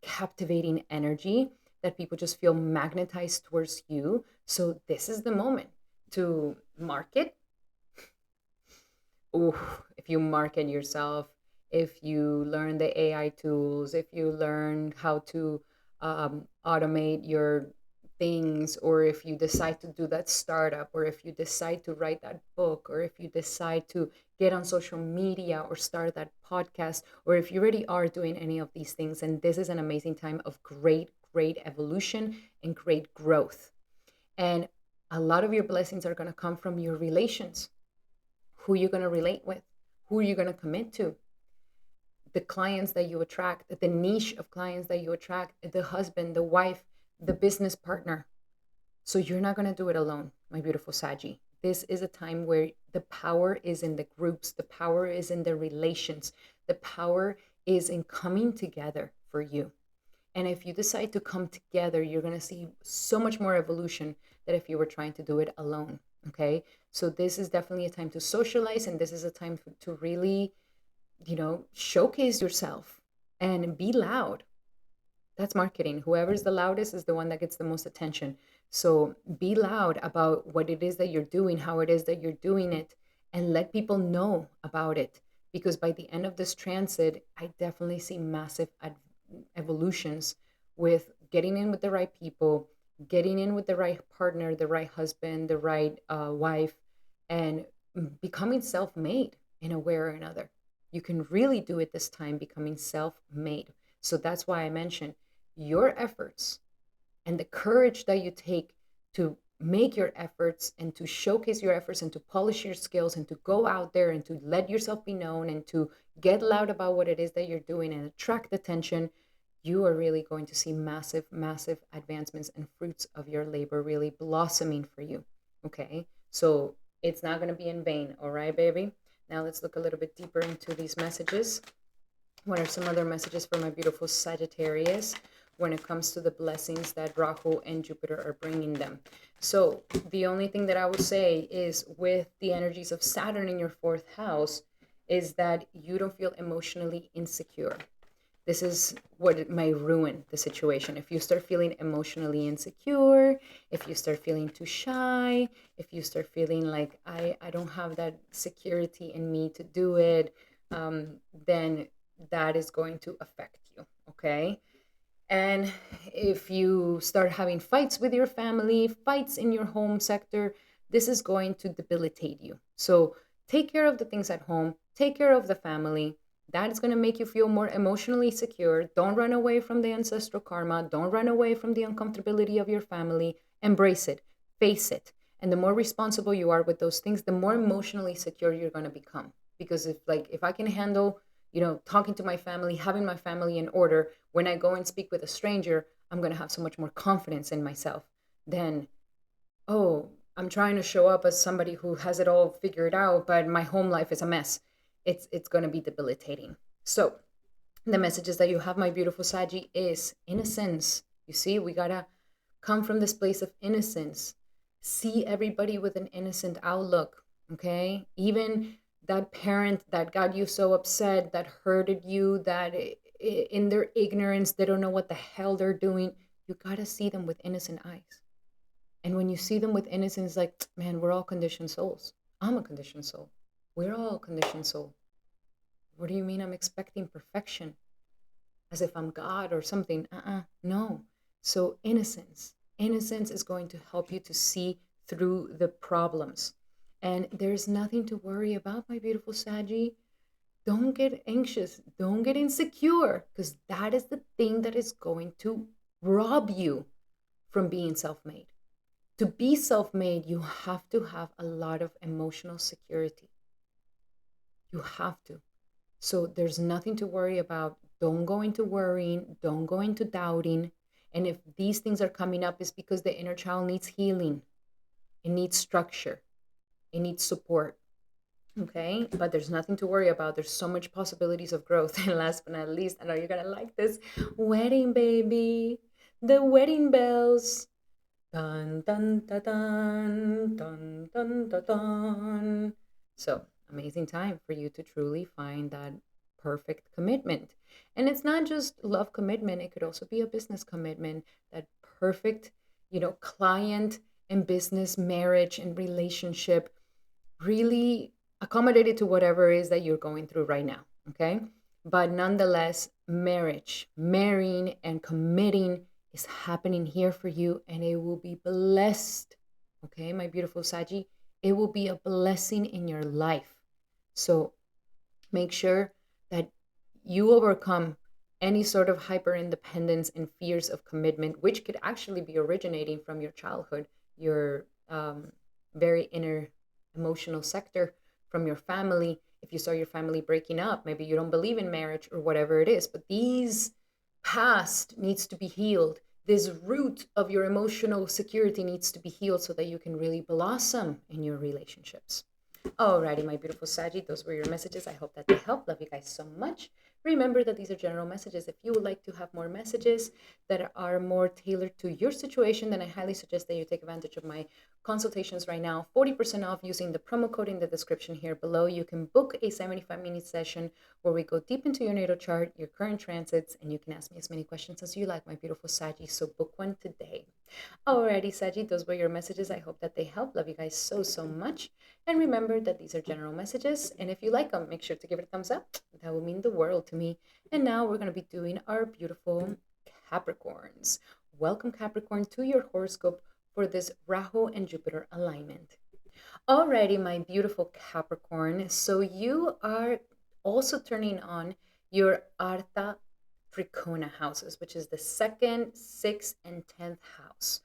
captivating energy that people just feel magnetized towards you. So this is the moment to market. If you market yourself, if you learn the AI tools, if you learn how to automate your things, or if you decide to do that startup, or if you decide to write that book, or if you decide to get on social media or start that podcast, or if you already are doing any of these things, and this is an amazing time of great evolution and great growth. And a lot of your blessings are going to come from your relations. Who you're going to relate with, who you're going to commit to, the clients that you attract, the niche of clients that you attract, the husband, the wife, the business partner. So you're not going to do it alone, my beautiful Saggy. This is a time where the power is in the groups, the power is in the relations, the power is in coming together for you. And if you decide to come together, you're going to see so much more evolution than if you were trying to do it alone. Okay. So this is definitely a time to socialize, and this is a time to really, showcase yourself and be loud. That's marketing. Whoever's the loudest is the one that gets the most attention. So be loud about what it is that you're doing, how it is that you're doing it, and let people know about it. Because by the end of this transit, I definitely see massive evolutions with getting in with the right people, getting in with the right partner, the right husband, the right wife, and becoming self-made in a way or another. You can really do it this time, becoming self-made. So that's why I mentioned your efforts and the courage that you take to make your efforts and to showcase your efforts and to polish your skills and to go out there and to let yourself be known and to get loud about what it is that you're doing and attract attention, you are really going to see massive, massive advancements and fruits of your labor really blossoming for you. Okay. So it's not going to be in vain. All right, baby. Now let's look a little bit deeper into these messages. What are some other messages for my beautiful Sagittarius when it comes to the blessings that Rahu and Jupiter are bringing them? So the only thing that I would say is with the energies of Saturn in your fourth house is that you don't feel emotionally insecure. This is what may ruin the situation. If you start feeling emotionally insecure, if you start feeling too shy, if you start feeling like I don't have that security in me to do it, then that is going to affect you. Okay. And if you start having fights with your family, fights in your home sector, this is going to debilitate you. So take care of the things at home, take care of the family. That is going to make you feel more emotionally secure. Don't run away from the ancestral karma. Don't run away from the uncomfortability of your family. Embrace it, face it. And the more responsible you are with those things, the more emotionally secure you're going to become. Because if I can handle talking to my family, having my family in order, when I go and speak with a stranger, I'm going to have so much more confidence in myself than, oh, I'm trying to show up as somebody who has it all figured out, but my home life is a mess. It's going to be debilitating. So the messages that you have, my beautiful Saggy, is innocence. You see, we got to come from this place of innocence. See everybody with an innocent outlook, okay? Even that parent that got you so upset, that hurted you, that in their ignorance, they don't know what the hell they're doing. You got to see them with innocent eyes. And when you see them with innocence, like, man, we're all conditioned souls. I'm a conditioned soul. We're all conditioned soul. What do you mean I'm expecting perfection? As if I'm God or something. No. So innocence. Innocence is going to help you to see through the problems. And there's nothing to worry about, my beautiful Saggy. Don't get anxious. Don't get insecure, because that is the thing that is going to rob you from being self-made. To be self-made, you have to have a lot of emotional security. You have to. So there's nothing to worry about. Don't go into worrying. Don't go into doubting. And if these things are coming up, it's because the inner child needs healing. It needs structure. It needs support. Okay? But there's nothing to worry about. There's so much possibilities of growth. And last but not least, I know you're going to like this. Wedding, baby. The wedding bells. Dun, dun, dun, dun, dun, dun, dun, dun. So, amazing time for you to truly find that perfect commitment. And it's not just love commitment, it could also be a business commitment, that perfect, client and business marriage and relationship, really accommodated to whatever it is that you're going through right now. Okay. But nonetheless, marrying and committing is happening here for you, and it will be blessed. Okay, my beautiful Saji, it will be a blessing in your life. So make sure that you overcome any sort of hyper independence and fears of commitment, which could actually be originating from your childhood, your very inner emotional sector, from your family. If you saw your family breaking up, maybe you don't believe in marriage or whatever it is, but these past needs to be healed. This root of your emotional security needs to be healed so that you can really blossom in your relationships. Alrighty, my beautiful Saggy, those were your messages. I hope that they help. Love you guys so much. Remember that these are general messages. If you would like to have more messages that are more tailored to your situation, then I highly suggest that you take advantage of my consultations right now. 40% off using the promo code in the description here below. You can book a 75-minute session where we go deep into your natal chart, your current transits, and you can ask me as many questions as you like, my beautiful Saggy. So book one today. Alrighty, Saggy, those were your messages. I hope that they help. Love you guys so, so much. And remember that these are general messages. And if you like them, make sure to give it a thumbs up. That will mean the world to me. And now we're going to be doing our beautiful Capricorns. Welcome, Capricorn, to your horoscope for this Rahu and Jupiter alignment. Alrighty, my beautiful Capricorn. So you are also turning on your Artha Trikona houses, which is the 2nd, 6th, and 10th house.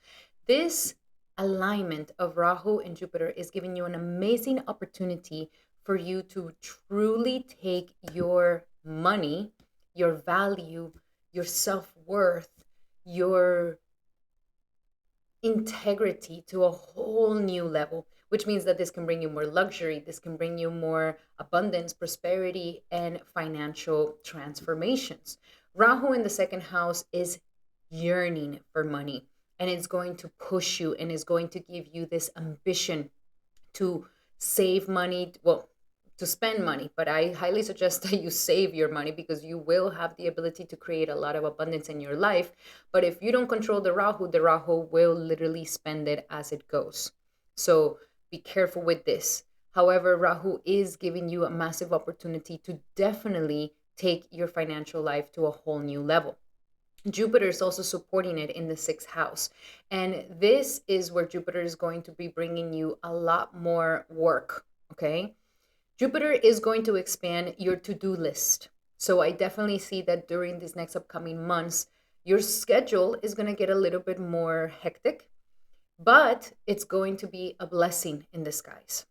This alignment of Rahu and Jupiter is giving you an amazing opportunity for you to truly take your money, your value, your self-worth, your integrity to a whole new level, which means that this can bring you more luxury, this can bring you more abundance, prosperity, and financial transformations. Rahu in the second house is yearning for money, and it's going to push you and is going to give you this ambition to save money, well, to spend money, but I highly suggest that you save your money because you will have the ability to create a lot of abundance in your life. But if you don't control the Rahu will literally spend it as it goes. So be careful with this. However, Rahu is giving you a massive opportunity to definitely take your financial life to a whole new level. Jupiter is also supporting it in the sixth house. And this is where Jupiter is going to be bringing you a lot more work. Okay. Jupiter is going to expand your to-do list. So I definitely see that during these next upcoming months, your schedule is going to get a little bit more hectic, but it's going to be a blessing in disguise.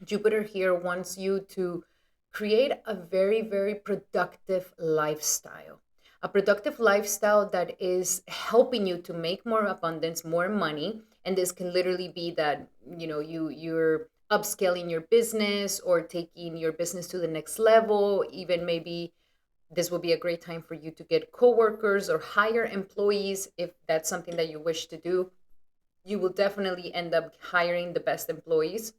Jupiter here wants you to create a very, very productive lifestyle. A productive lifestyle that is helping you to make more abundance, more money. And this can literally be that, you're upscaling your business or taking your business to the next level. Even maybe this will be a great time for you to get coworkers or hire employees if that's something that you wish to do. You will definitely end up hiring the best employees.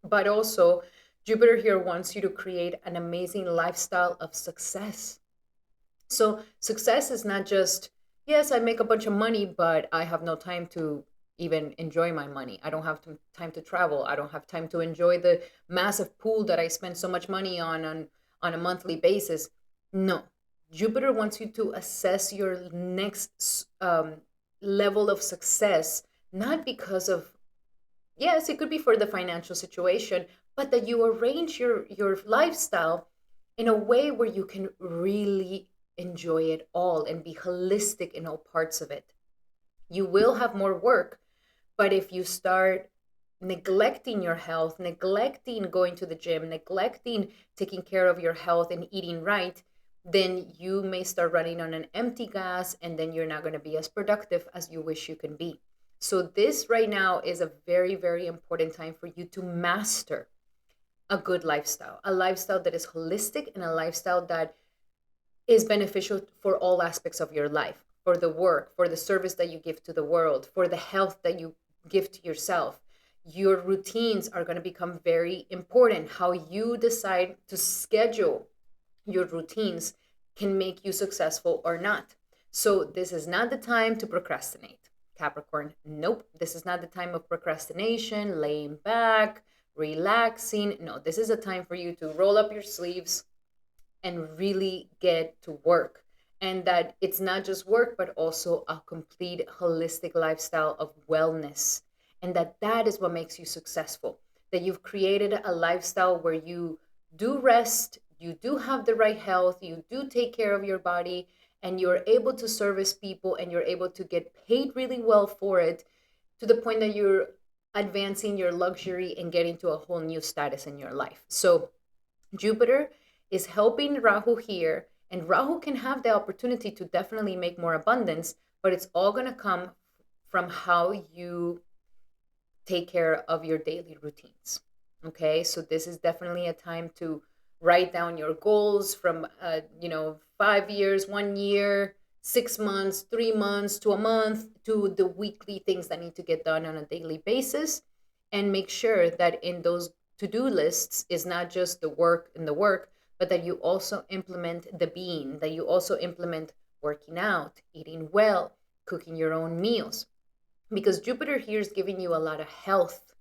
But also, Jupiter here wants you to create an amazing lifestyle of success. So, success is not just, yes, I make a bunch of money, but I have no time to even enjoy my money. I don't have time to travel. I don't have time to enjoy the massive pool that I spend so much money on a monthly basis. No. Jupiter wants you to assess your next level of success, not because of, yes, it could be for the financial situation, but that you arrange your lifestyle in a way where you can really enjoy it all and be holistic in all parts of it. You will have more work, but if you start neglecting your health, neglecting going to the gym, neglecting taking care of your health and eating right, then you may start running on an empty gas, and then you're not going to be as productive as you wish you can be. So this right now is a very, very important time for you to master a good lifestyle, a lifestyle that is holistic and a lifestyle that is beneficial for all aspects of your life, for the work, for the service that you give to the world, for the health that you give to yourself. Your routines are going to become very important. How you decide to schedule your routines can make you successful or not. So this is not the time to procrastinate. Capricorn, nope. This is not the time of procrastination, laying back, relaxing. No, this is a time for you to roll up your sleeves and really get to work. And that it's not just work, but also a complete holistic lifestyle of wellness. And that is what makes you successful. That you've created a lifestyle where you do rest, you do have the right health, you do take care of your body, and you're able to service people and you're able to get paid really well for it, to the point that you're advancing your luxury and getting to a whole new status in your life. So Jupiter is helping Rahu here, and Rahu can have the opportunity to definitely make more abundance, but it's all going to come from how you take care of your daily routines. Okay, so this is definitely a time to write down your goals from 5 years, 1 year, 6 months, 3 months, to a month, to the weekly things that need to get done on a daily basis. And make sure that in those to-do lists is not just the work and the work, but that you also implement the being, that you also implement working out, eating well, cooking your own meals. Because Jupiter here is giving you a lot of health.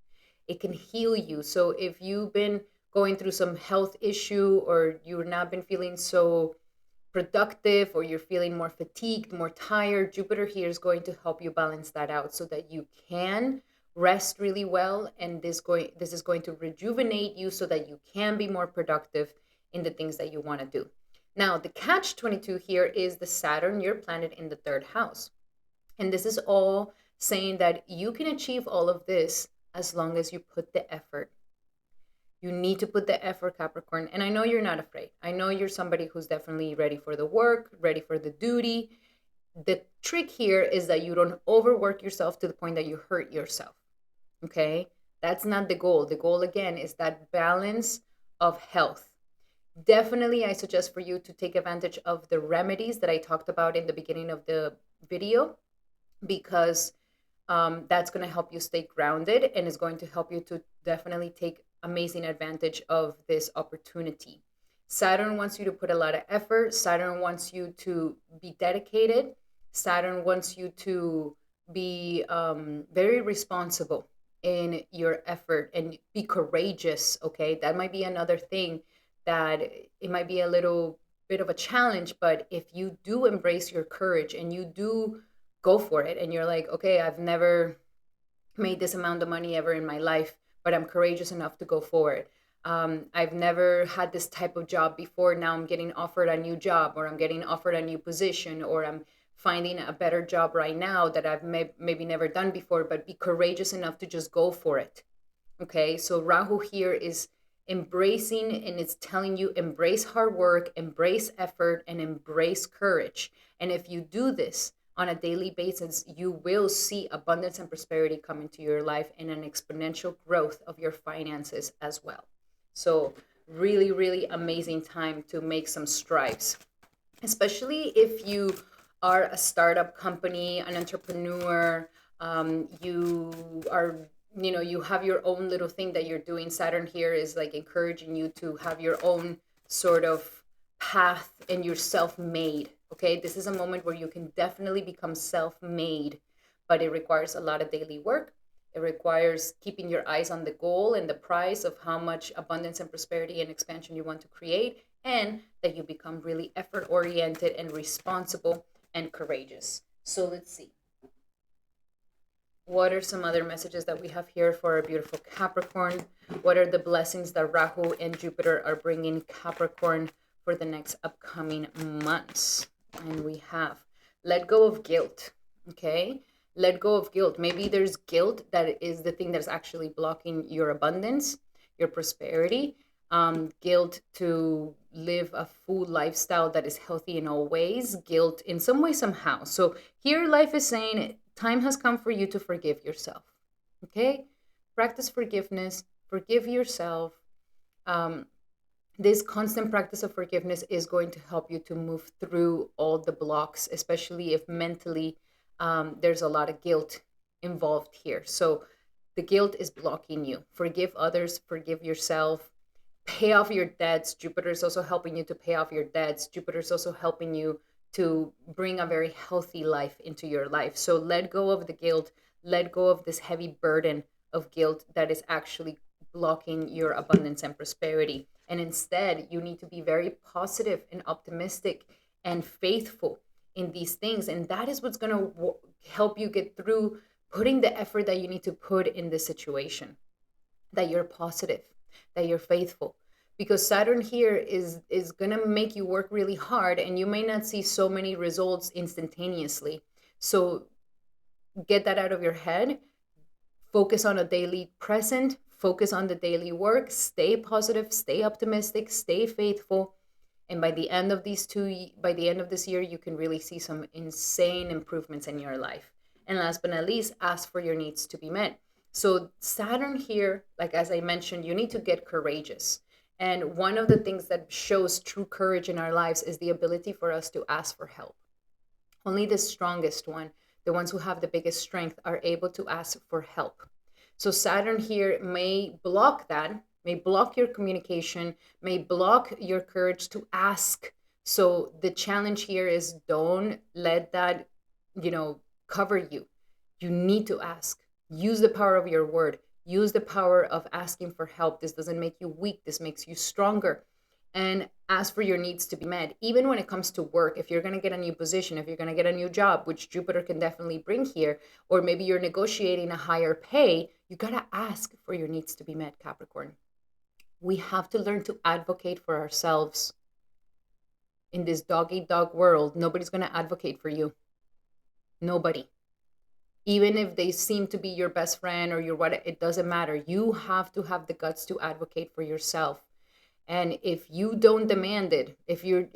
It can heal you. So if you've been going through some health issue, or you've not been feeling so productive, or you're feeling more fatigued, more tired, Jupiter here is going to help you balance that out so that you can rest really well, and this is going to rejuvenate you so that you can be more productive in the things that you want to do. Now, the catch 22 here is the Saturn, your planet, in the third house. And this is all saying that you can achieve all of this as long as you put the effort. You need to put the effort, Capricorn. And I know you're not afraid. I know you're somebody who's definitely ready for the work, ready for the duty. The trick here is that you don't overwork yourself to the point that you hurt yourself. Okay? That's not the goal. The goal, again, is that balance of health. Definitely, I suggest for you to take advantage of the remedies that I talked about in the beginning of the video, because that's going to help you stay grounded and is going to help you to definitely take amazing advantage of this opportunity. Saturn wants you to put a lot of effort. Saturn wants you to be dedicated. Saturn wants you to be very responsible in your effort and be courageous. Okay, that might be another thing that it might be a little bit of a challenge, but if you do embrace your courage and you do go for it and you're like, okay, I've never made this amount of money ever in my life, but I'm courageous enough to go forward. I've never had this type of job before. Now I'm getting offered a new job, or I'm getting offered a new position, or I'm finding a better job right now that I've maybe never done before, but be courageous enough to just go for it. Okay, so Rahu here is embracing, and it's telling you embrace hard work, embrace effort, and embrace courage. And if you do this on a daily basis, you will see abundance and prosperity come into your life and an exponential growth of your finances as well. So really, really amazing time to make some strides, especially if you are a startup company, an entrepreneur, you are, you have your own little thing that you're doing. Saturn here is like encouraging you to have your own sort of path, and you're self-made. Okay, this is a moment where you can definitely become self-made, but it requires a lot of daily work. It requires keeping your eyes on the goal and the prize of how much abundance and prosperity and expansion you want to create, and that you become really effort oriented and responsible and courageous. So let's see. What are some other messages that we have here for our beautiful Capricorn? What are the blessings that Rahu and Jupiter are bringing Capricorn for the next upcoming months? And we have let go of guilt. Okay, let go of guilt. Maybe there's guilt that is the thing that's actually blocking your abundance, your prosperity. Guilt to live a full lifestyle that is healthy in all ways, guilt in some way, somehow. So here life is saying time has come for you to forgive yourself. Okay, practice forgiveness, forgive yourself. This constant practice of forgiveness is going to help you to move through all the blocks, especially if mentally there's a lot of guilt involved here. So the guilt is blocking you. Forgive others, forgive yourself, pay off your debts. Jupiter is also helping you to pay off your debts. Jupiter is also helping you to bring a very healthy life into your life. So let go of the guilt, let go of this heavy burden of guilt that is actually blocking your abundance and prosperity. And instead, you need to be very positive and optimistic and faithful in these things. And that is what's going to help you get through putting the effort that you need to put in this situation, that you're positive, that you're faithful. Because Saturn here is going to make you work really hard, and you may not see so many results instantaneously. So get that out of your head. Focus on a daily present. Focus on the daily work. Stay positive, stay optimistic, stay faithful. And by the end of this year, you can really see some insane improvements in your life. And last but not least, ask for your needs to be met. So Saturn here, like as I mentioned, you need to get courageous. And one of the things that shows true courage in our lives is the ability for us to ask for help. Only the strongest one, the ones who have the biggest strength, are able to ask for help. So Saturn here may block that, may block your communication, may block your courage to ask. So the challenge here is don't let that, cover you. You need to ask. Use the power of your word. Use the power of asking for help. This doesn't make you weak. This makes you stronger. And ask for your needs to be met. Even when it comes to work, if you're going to get a new position, if you're going to get a new job, which Jupiter can definitely bring here, or maybe you're negotiating a higher pay, you got to ask for your needs to be met, Capricorn. We have to learn to advocate for ourselves. In this dog-eat-dog world, nobody's going to advocate for you. Nobody. Even if they seem to be your best friend or your what, it doesn't matter. You have to have the guts to advocate for yourself. And if you don't demand it, if you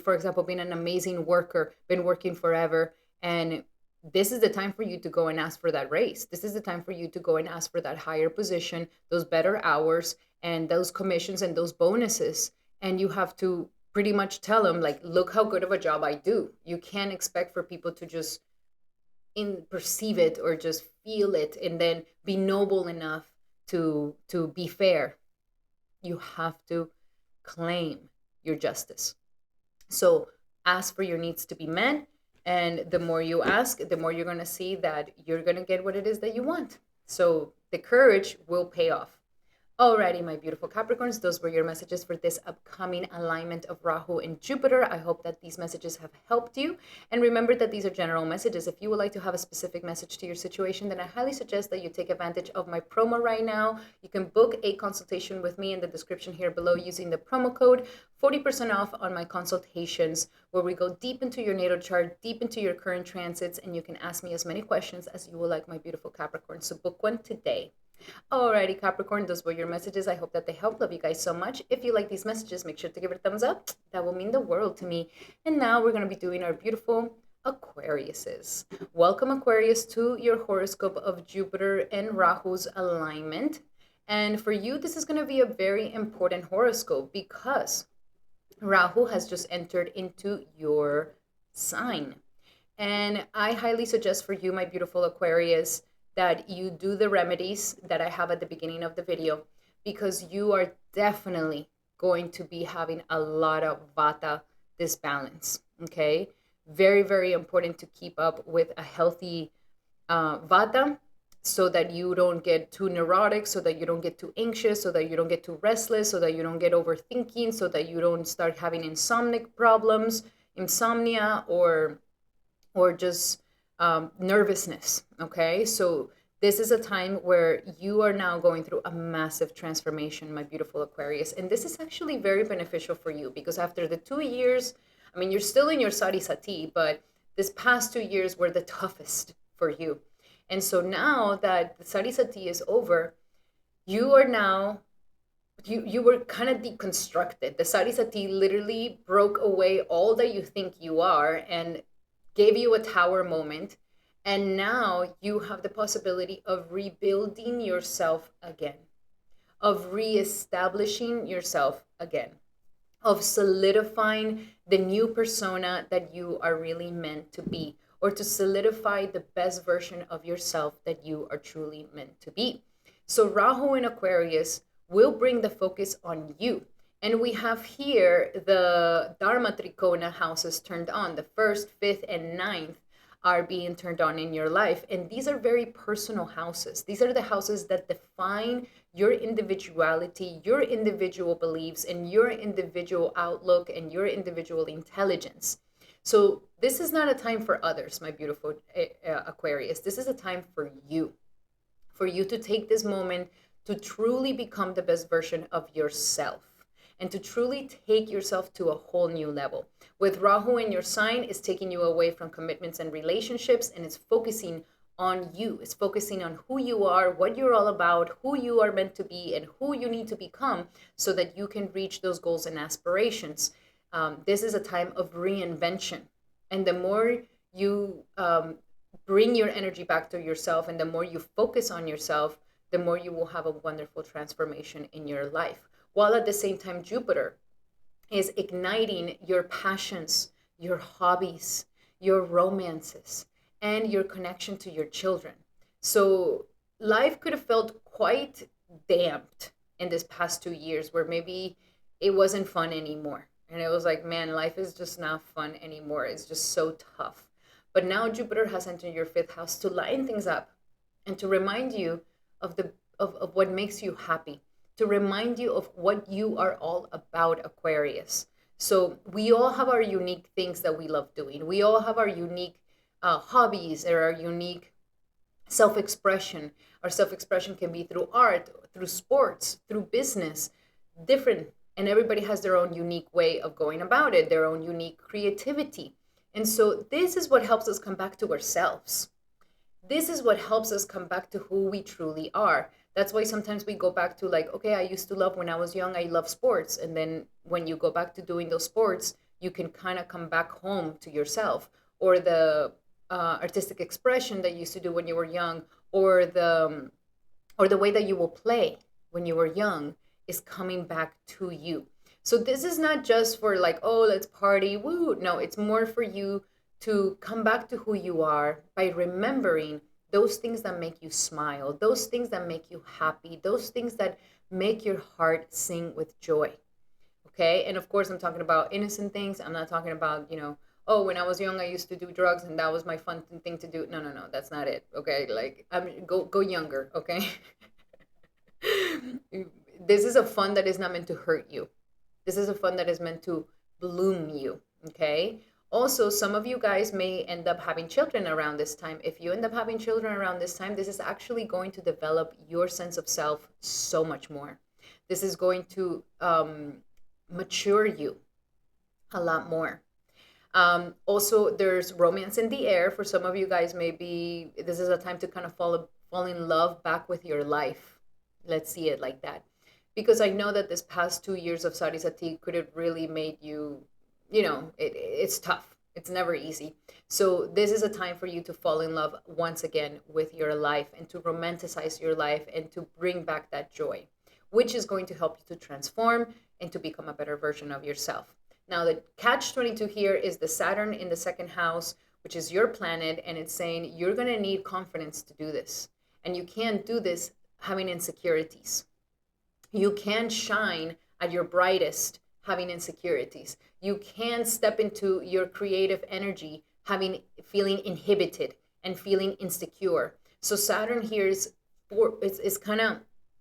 for example been an amazing worker, been working forever, and this is the time for you to go and ask for that raise. This is the time for you to go and ask for that higher position, those better hours, and those commissions and those bonuses. And you have to pretty much tell them, like, look how good of a job I do. You can't expect for people to just perceive it or just feel it and then be noble enough to be fair. You have to claim your justice. So ask for your needs to be met. And the more you ask, the more you're going to see that you're going to get what it is that you want. So the courage will pay off. Alrighty, my beautiful Capricorns, those were your messages for this upcoming alignment of Rahu and Jupiter. I hope that these messages have helped you. And remember that these are general messages. If you would like to have a specific message to your situation, then I highly suggest that you take advantage of my promo right now. You can book a consultation with me in the description here below using the promo code 40% off on my consultations, where we go deep into your natal chart, deep into your current transits, and you can ask me as many questions as you would like, my beautiful Capricorn. So book one today. Alrighty, Capricorn, those were your messages. I hope that they helped. Love you guys so much. If you like these messages, make sure to give it a thumbs up. That will mean the world to me. And now we're going to be doing our beautiful Aquariuses. Welcome, Aquarius, to your horoscope of Jupiter and Rahu's alignment. And for you, this is going to be a very important horoscope because Rahu has just entered into your sign. And I highly suggest for you, my beautiful Aquarius, that you do the remedies that I have at the beginning of the video, because you are definitely going to be having a lot of Vata disbalance, okay? Very, very important to keep up with a healthy Vata, so that you don't get too neurotic, so that you don't get too anxious, so that you don't get too restless, so that you don't get overthinking, so that you don't start having insomnia, or just nervousness. Okay, so this is a time where you are now going through a massive transformation, my beautiful Aquarius, and this is actually very beneficial for you, because after the 2 years, I mean, you're still in your sati sati, but this past 2 years were the toughest for you. And so now that the sati sati is over, you are now you were kind of deconstructed. The sati sati literally broke away all that you think you are and gave you a tower moment. And now you have the possibility of rebuilding yourself again, of reestablishing yourself again, of solidifying the new persona that you are really meant to be, or to solidify the best version of yourself that you are truly meant to be. So Rahu in Aquarius will bring the focus on you. And we have here the Dharma Trikona houses turned on. The 1st, 5th, and 9th are being turned on in your life. And these are very personal houses. These are the houses that define your individuality, your individual beliefs, and your individual outlook, and your individual intelligence. So this is not a time for others, my beautiful Aquarius. This is a time for you to take this moment to truly become the best version of yourself, and to truly take yourself to a whole new level. With Rahu in your sign, it's taking you away from commitments and relationships, and it's focusing on you. It's focusing on who you are, what you're all about, who you are meant to be, and who you need to become, so that you can reach those goals and aspirations. This is a time of reinvention. And the more you bring your energy back to yourself, and the more you focus on yourself, the more you will have a wonderful transformation in your life. While at the same time, Jupiter is igniting your passions, your hobbies, your romances, and your connection to your children. So life could have felt quite damped in this past 2 years, where maybe it wasn't fun anymore. And it was like, man, life is just not fun anymore. It's just so tough. But now Jupiter has entered your 5th house to line things up, and to remind you of what makes you happy, to remind you of what you are all about, Aquarius. So we all have our unique things that we love doing. We all have our unique hobbies, or our unique self-expression. Our self-expression can be through art, through sports, through business, different. And everybody has their own unique way of going about it, their own unique creativity. And so this is what helps us come back to ourselves. This is what helps us come back to who we truly are. That's why sometimes we go back to like, okay, I used to love when I was young, I love sports. And then when you go back to doing those sports, you can kind of come back home to yourself, or the artistic expression that you used to do when you were young, or the way that you will play when you were young is coming back to you. So this is not just for like, oh, let's party, woo. No, it's more for you to come back to who you are by remembering those things that make you smile, those things that make you happy, those things that make your heart sing with joy. Okay? And of course, I'm talking about innocent things. I'm not talking about, oh, when I was young, I used to do drugs and that was my fun thing to do. No, no, no, that's not it. Okay? Like, go younger. Okay? This is a fun that is not meant to hurt you. This is a fun that is meant to bloom you. Okay? Also, some of you guys may end up having children around this time. If you end up having children around this time, this is actually going to develop your sense of self so much more. This is going to mature you a lot more. Also, there's romance in the air. For some of you guys, maybe this is a time to kind of fall in love back with your life. Let's see it like that. Because I know that this past 2 years of Sari Sati could have really made you, it's tough. It's never easy. So this is a time for you to fall in love once again with your life and to romanticize your life and to bring back that joy, which is going to help you to transform and to become a better version of yourself. Now, the catch-22 here is the Saturn in the second house, which is your planet, and it's saying you're going to need confidence to do this. And you can't do this having insecurities. You can't shine at your brightest having insecurities. You can't step into your creative energy feeling inhibited and feeling insecure. So Saturn here is kind of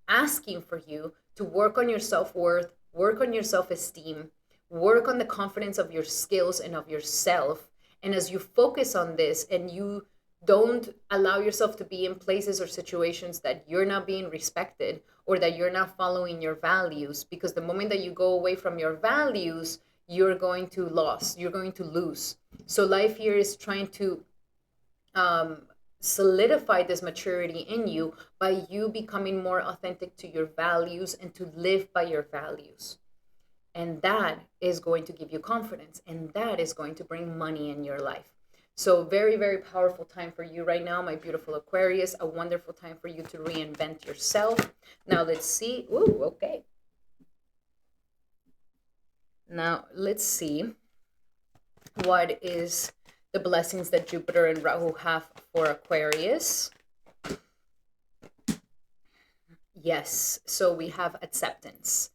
asking for you to work on your self-worth, work on your self-esteem, work on the confidence of your skills and of yourself. And as you focus on this and you don't allow yourself to be in places or situations that you're not being respected or that you're not following your values, because the moment that you go away from your values, you're going to lose. So life here is trying to solidify this maturity in you by you becoming more authentic to your values and to live by your values. And that is going to give you confidence, and that is going to bring money in your life. So very, very powerful time for you right now, my beautiful Aquarius. A wonderful time for you to reinvent yourself. Now let's see. Ooh, okay. Now let's see what is the blessings that Jupiter and Rahu have for Aquarius. Yes, so we have acceptance.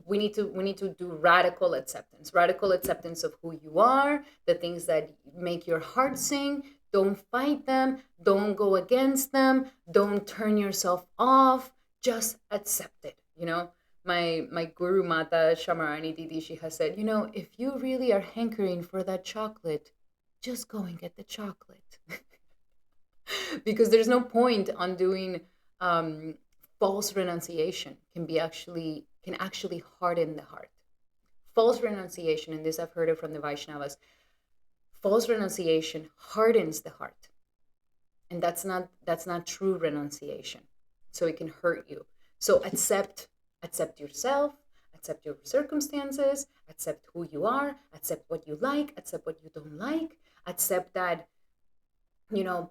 We need to do radical acceptance of who you are, the things that make your heart sing. Don't fight them, don't go against them, don't turn yourself off, just accept it. My guru Mata Shamarani Didi, she has said, if you really are hankering for that chocolate, just go and get the chocolate. Because there's no point on doing false renunciation. Can actually harden the heart. False renunciation, and this I've heard it from the Vaishnavas, false renunciation hardens the heart. And that's not true renunciation. So it can hurt you. So accept yourself, accept your circumstances, accept who you are, accept what you like, accept what you don't like, accept that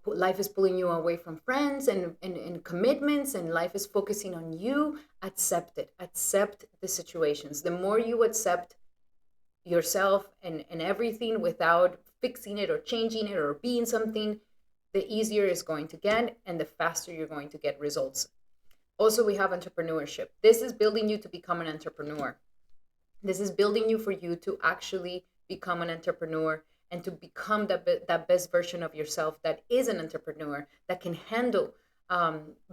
life is pulling you away from friends and commitments, and life is focusing on you. Accept it. Accept the situations. The more you accept yourself and everything without fixing it or changing it or being something, the easier it's going to get and the faster you're going to get results. Also, we have entrepreneurship. This is building you to become an entrepreneur. This is building you for you to actually become an entrepreneur and to become that best version of yourself that is an entrepreneur, that can handle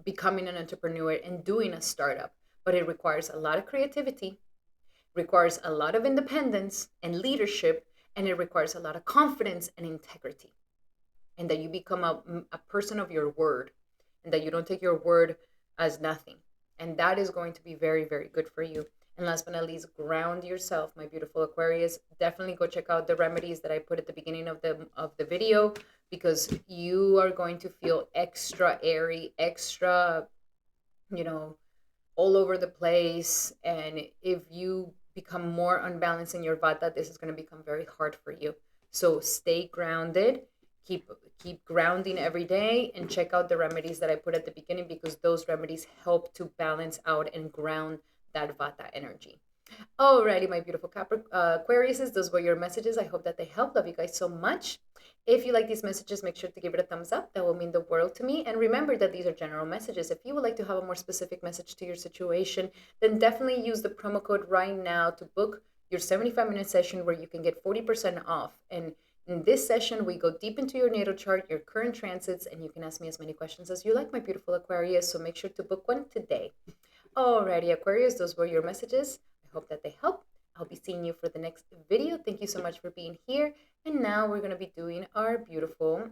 becoming an entrepreneur and doing a startup. But it requires a lot of creativity, requires a lot of independence and leadership, and it requires a lot of confidence and integrity. And that you become a person of your word, and that you don't take your word as nothing. And that is going to be very, very good for you. And last but not least, ground yourself, my beautiful Aquarius. Definitely go check out the remedies that I put at the beginning of the video. because you are going to feel extra airy, extra, you know, all over the place. And if you become more unbalanced in your vata, this is going to become very hard for you. So stay grounded, keep keep grounding every day, and check out the remedies that I put at the beginning, because those remedies help to balance out and ground that vata energy. Alrighty, my beautiful Aquariuses, those were your messages. I hope that they help. Love you guys so much. If you like these messages, make sure to give it a thumbs up. That will mean the world to me. And remember that these are general messages. If you would like to have a more specific message to your situation, then definitely use the promo code right now to book your 75-minute session where you can get 40% off. And in this session, we go deep into your natal chart, your current transits, and you can ask me as many questions as you like, my beautiful Aquarius. So make sure to book one today. Alrighty, Aquarius, those were your messages. I hope that they help. I'll be seeing you for the next video. Thank you so much for being here. And now we're going to be doing our beautiful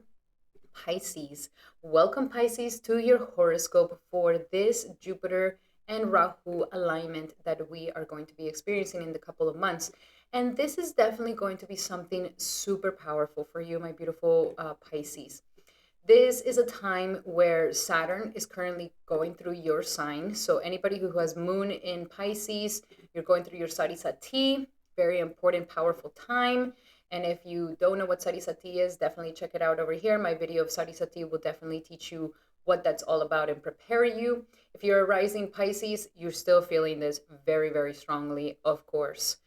Pisces. Welcome, Pisces, to your horoscope for this Jupiter and Rahu alignment that we are going to be experiencing in the couple of months. And this is definitely going to be something super powerful for you, my beautiful Pisces. This is a time where Saturn is currently going through your sign. So anybody who has moon in Pisces, you're going through your Sarisati, very important, powerful time. And if you don't know what Sarisati is, definitely check it out over here. My video of Sarisati will definitely teach you what that's all about and prepare you. If you're a rising Pisces, you're still feeling this very, very strongly, of course.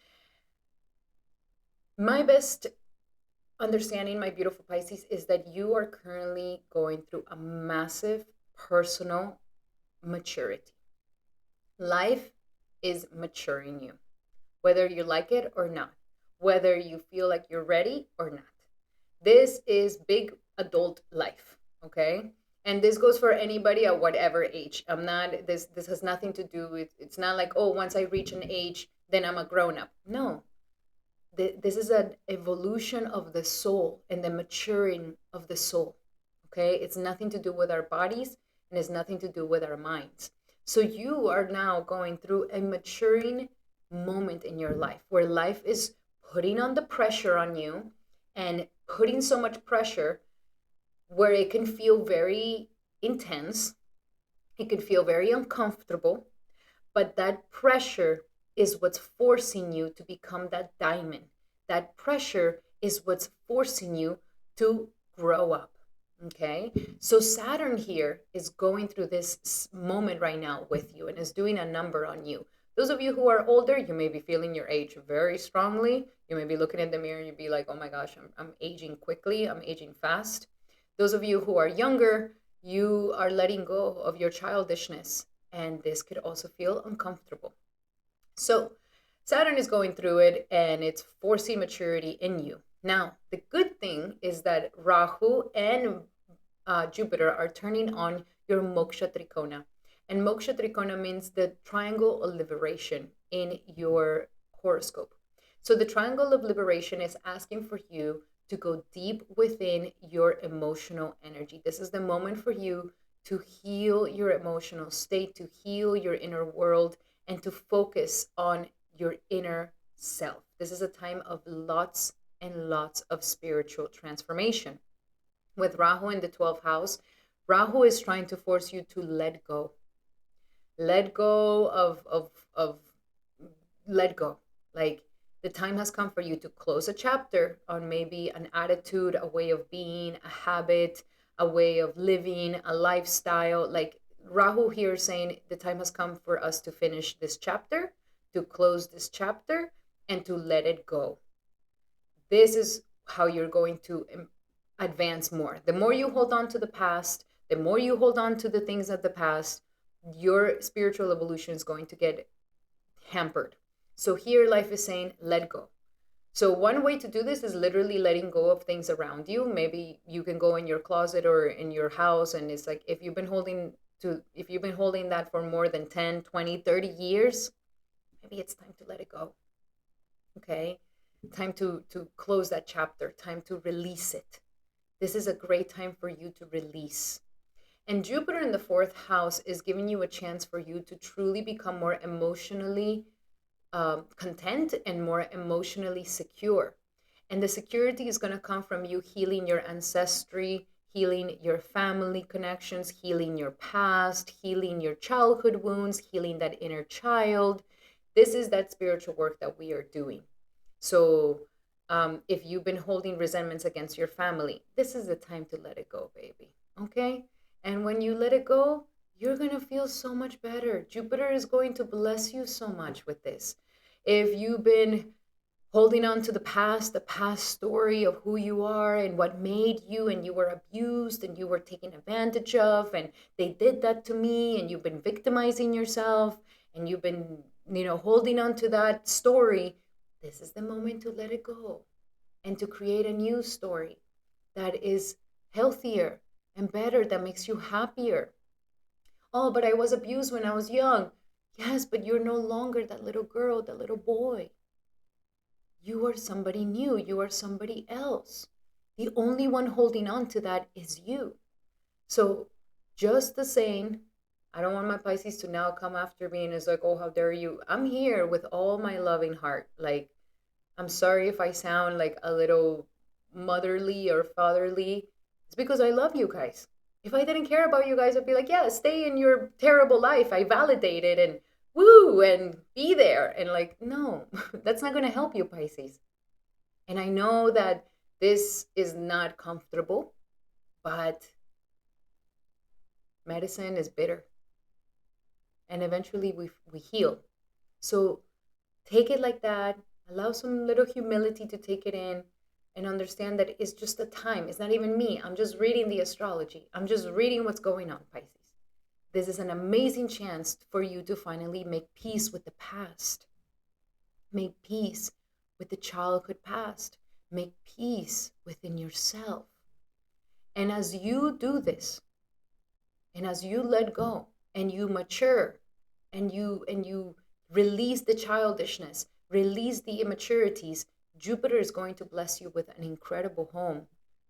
My best understanding, my beautiful Pisces, is that you are currently going through a massive personal maturity. Life is maturing you, whether you like it or not, whether you feel like you're ready or not. This is big adult life, okay? And this goes for anybody at whatever age. I'm not, this has nothing to do with, it's not like, oh, once I reach an age, then I'm a grown up. No, this is an evolution of the soul and the maturing of the soul. Okay, it's nothing to do with our bodies, and it's nothing to do with our minds. So you are now going through a maturing moment in your life where life is putting on the pressure on you, and putting so much pressure where it can feel very intense, it can feel very uncomfortable, but that pressure is what's forcing you to become that diamond. That pressure is what's forcing you to grow up. Okay, so Saturn here is going through this moment right now with you and is doing a number on you. Those of you who are older, you may be feeling your age very strongly. You may be looking in the mirror and you'd be like, oh my gosh, I'm aging quickly, I'm aging fast. Those of you who are younger, you are letting go of your childishness, and this could also feel uncomfortable. So Saturn is going through it, and it's forcing maturity in you. Now, the good thing is that Rahu and Jupiter are turning on your Moksha Trikona. And Moksha Trikona means the triangle of liberation in your horoscope. So the triangle of liberation is asking for you to go deep within your emotional energy. This is the moment for you to heal your emotional state, to heal your inner world, and to focus on your inner self. This is a time of lots and lots of spiritual transformation. With Rahu in the 12th house, Rahu is trying to force you to let go. Let go of let go. Like, the time has come for you to close a chapter on maybe an attitude, a way of being, a habit, a way of living, a lifestyle. Like, Rahu here is saying the time has come for us to finish this chapter, to close this chapter, and to let it go. This is how you're going to advance more. The more you hold on to the past, the more you hold on to the things of the past, your spiritual evolution is going to get hampered. So here life is saying, let go. So one way to do this is literally letting go of things around you. Maybe you can go in your closet or in your house, and it's like, if you've been holding that for more than 10, 20, 30 years, maybe it's time to let it go. Okay? Time to close that chapter, time to release it. This is a great time for you to release. And Jupiter in the 4th house is giving you a chance for you to truly become more emotionally content and more emotionally secure. And the security is going to come from you healing your ancestry, healing your family connections, healing your past, healing your childhood wounds, healing that inner child. This is that spiritual work that we are doing. So if you've been holding resentments against your family, this is the time to let it go, baby. Okay? And when you let it go, you're going to feel so much better. Jupiter is going to bless you so much with this. If you've been holding on to the past story of who you are and what made you, and you were abused and you were taken advantage of, and they did that to me, and you've been victimizing yourself, and you've been, holding on to that story, this is the moment to let it go and to create a new story that is healthier and better, that makes you happier. Oh, but I was abused when I was young. Yes, but you're no longer that little girl, that little boy. You are somebody new. You are somebody else. The only one holding on to that is you. So just the same, I don't want my Pisces to now come after me and it's like, oh, how dare you? I'm here with all my loving heart. Like, I'm sorry if I sound like a little motherly or fatherly. It's because I love you guys. If I didn't care about you guys, I'd be like, yeah, stay in your terrible life. I validate it and woo and be there. And like, no, that's not going to help you, Pisces. And I know that this is not comfortable, but medicine is bitter. And eventually we heal. So take it like that. Allow some little humility to take it in and understand that it's just a time. It's not even me. I'm just reading the astrology. I'm just reading what's going on, Pisces. This is an amazing chance for you to finally make peace with the past. Make peace with the childhood past. Make peace within yourself. And as you do this, and as you let go, and you mature, and you release the childishness, release the immaturities, Jupiter is going to bless you with an incredible home.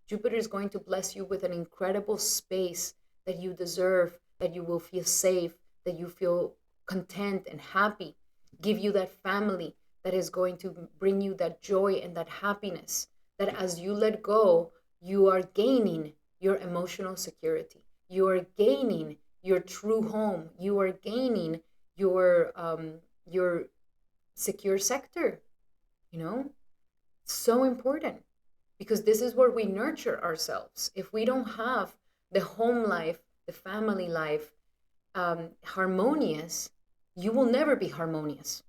Jupiter is going to bless you with an incredible space that you deserve, that you will feel safe, that you feel content and happy. Give you that family that is going to bring you that joy and that happiness. That as you let go, you are gaining your emotional security. You are gaining your true home. You are gaining your secure sector. So important, because this is where we nurture ourselves. If we don't have the home life, the family life harmonious, you will never be harmonious.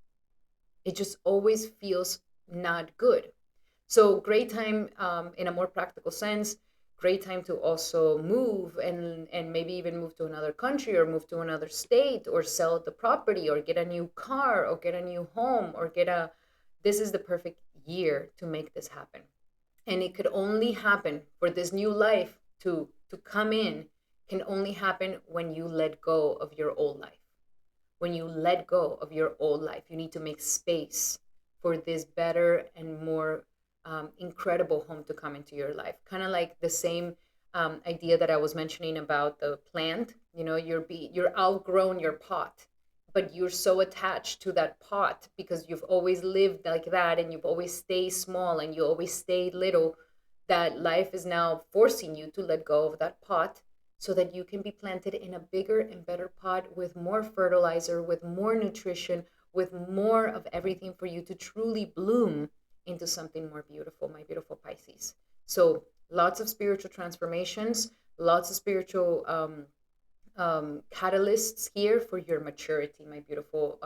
It just always feels not good. So great time, in a more practical sense, great time to also move and maybe even move to another country or move to another state or sell the property or get a new car or get a new home or this is the perfect year to make this happen. And it could only happen for this new life to come in, can only happen when you let go of your old life. When you let go of your old life, you need to make space for this better and more incredible home to come into your life. Kind of like the same idea that I was mentioning about the plant. You're outgrown your pot, but you're so attached to that pot because you've always lived like that and you've always stayed small and you always stayed little, that life is now forcing you to let go of that pot so that you can be planted in a bigger and better pot with more fertilizer, with more nutrition, with more of everything for you to truly bloom into something more beautiful, my beautiful Pisces. So lots of spiritual transformations, lots of spiritual catalysts here for your maturity, my beautiful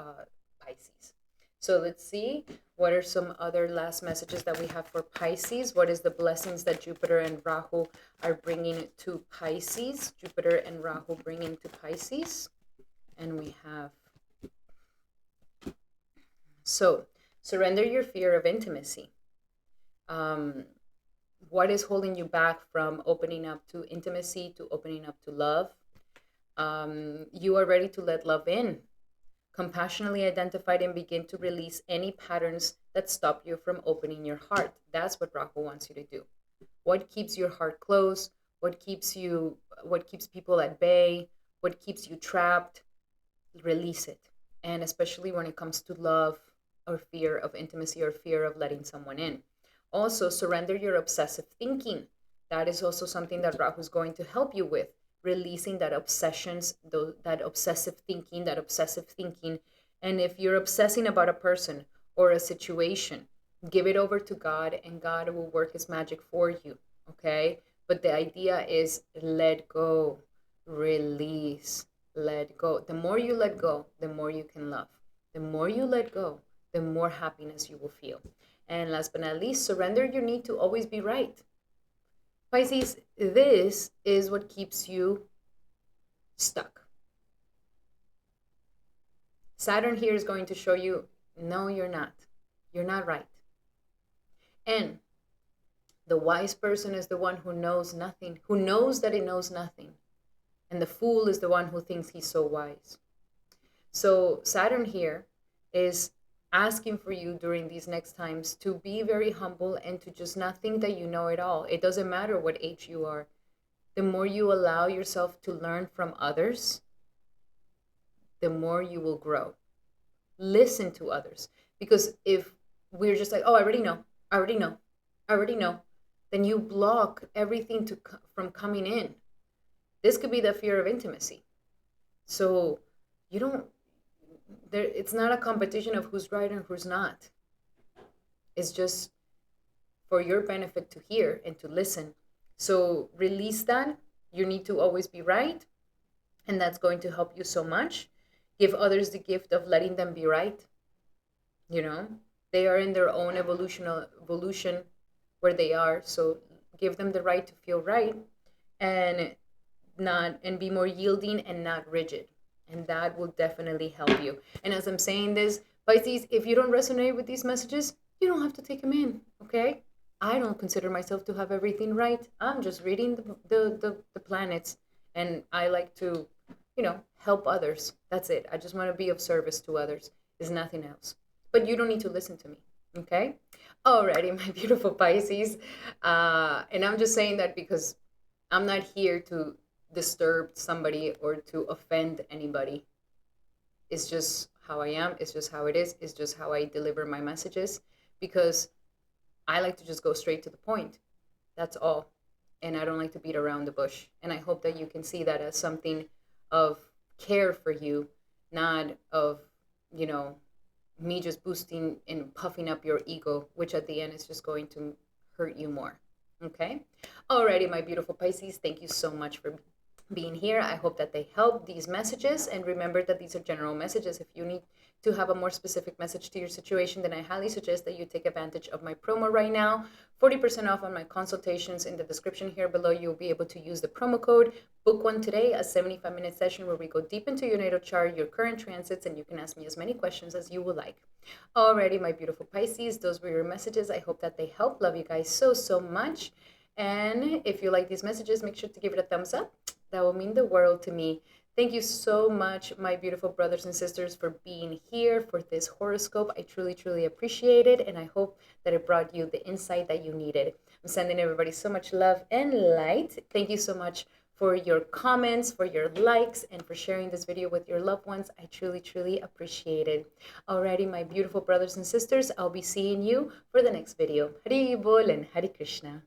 Pisces. So let's see, what are some other last messages that we have for Pisces? What is the blessings that Jupiter and Rahu are bringing to Pisces? Jupiter and Rahu bringing to Pisces. And we have, so surrender your fear of intimacy. What is holding you back from opening up to intimacy, to opening up to love? You are ready to let love in. Compassionately identify and begin to release any patterns that stop you from opening your heart. That's what Rahu wants you to do. What keeps your heart closed? What keeps people at bay? What keeps you trapped? Release it. And especially when it comes to love or fear of intimacy or fear of letting someone in. Also, surrender your obsessive thinking. That is also something that Rahu is going to help you with, releasing that that obsessive thinking. And if you're obsessing about a person or a situation, give it over to God, and God will work his magic for you, okay? But the idea is let go, release, let go. The more you let go, the more you can love. The more you let go, the more happiness you will feel. And last but not least, surrender your need to always be right. Pisces, this is what keeps you stuck. Saturn here is going to show you, no, you're not. You're not right. And the wise person is the one who knows nothing, who knows that he knows nothing. And the fool is the one who thinks he's so wise. So Saturn here is asking for you during these next times to be very humble and to just not think that you know it all. It doesn't matter what age you are. The more you allow yourself to learn from others, the more you will grow. Listen to others. Because if we're just like, oh, I already know, then you block everything from coming in. This could be the fear of intimacy. So you don't, it's not a competition of who's right and who's not. It's just for your benefit to hear and to listen. So release that. You need to always be right. And that's going to help you so much. Give others the gift of letting them be right. You know, they are in their own evolution where they are. So give them the right to feel right and be more yielding and not rigid. And that will definitely help you. And as I'm saying this, Pisces, if you don't resonate with these messages, you don't have to take them in, okay? I don't consider myself to have everything right. I'm just reading the planets, and I like to, help others. That's it. I just want to be of service to others. There's nothing else. But you don't need to listen to me, okay? Alrighty, my beautiful Pisces. And I'm just saying that because I'm not here to disturb somebody or to offend anybody. It's just how I am. It's just how it is. It's just how I deliver my messages, because I like to just go straight to the point. That's all. And I don't like to beat around the bush. And I hope that you can see that as something of care for you, not of, me just boosting and puffing up your ego, which at the end is just going to hurt you more. Okay? Alrighty, my beautiful Pisces, thank you so much for being here. I hope that they help, these messages, and remember that these are general messages. If you need to have a more specific message to your situation, then I highly suggest that you take advantage of my promo right now. 40% off on my consultations. In the description here below, you'll be able to use the promo code. Book one today, a 75-minute session where we go deep into your natal chart, your current transits, and you can ask me as many questions as you would like. Alrighty, my beautiful Pisces, those were your messages. I hope that they help. Love you guys so, so much. And if you like these messages, make sure to give it a thumbs up. That will mean the world to me. Thank you so much, my beautiful brothers and sisters, for being here for this horoscope. I truly, truly appreciate it, and I hope that it brought you the insight that you needed. I'm sending everybody so much love and light. Thank you so much for your comments, for your likes, and for sharing this video with your loved ones. I truly, truly appreciate it. Alrighty, my beautiful brothers and sisters, I'll be seeing you for the next video. Hari Bol and Hari Krishna.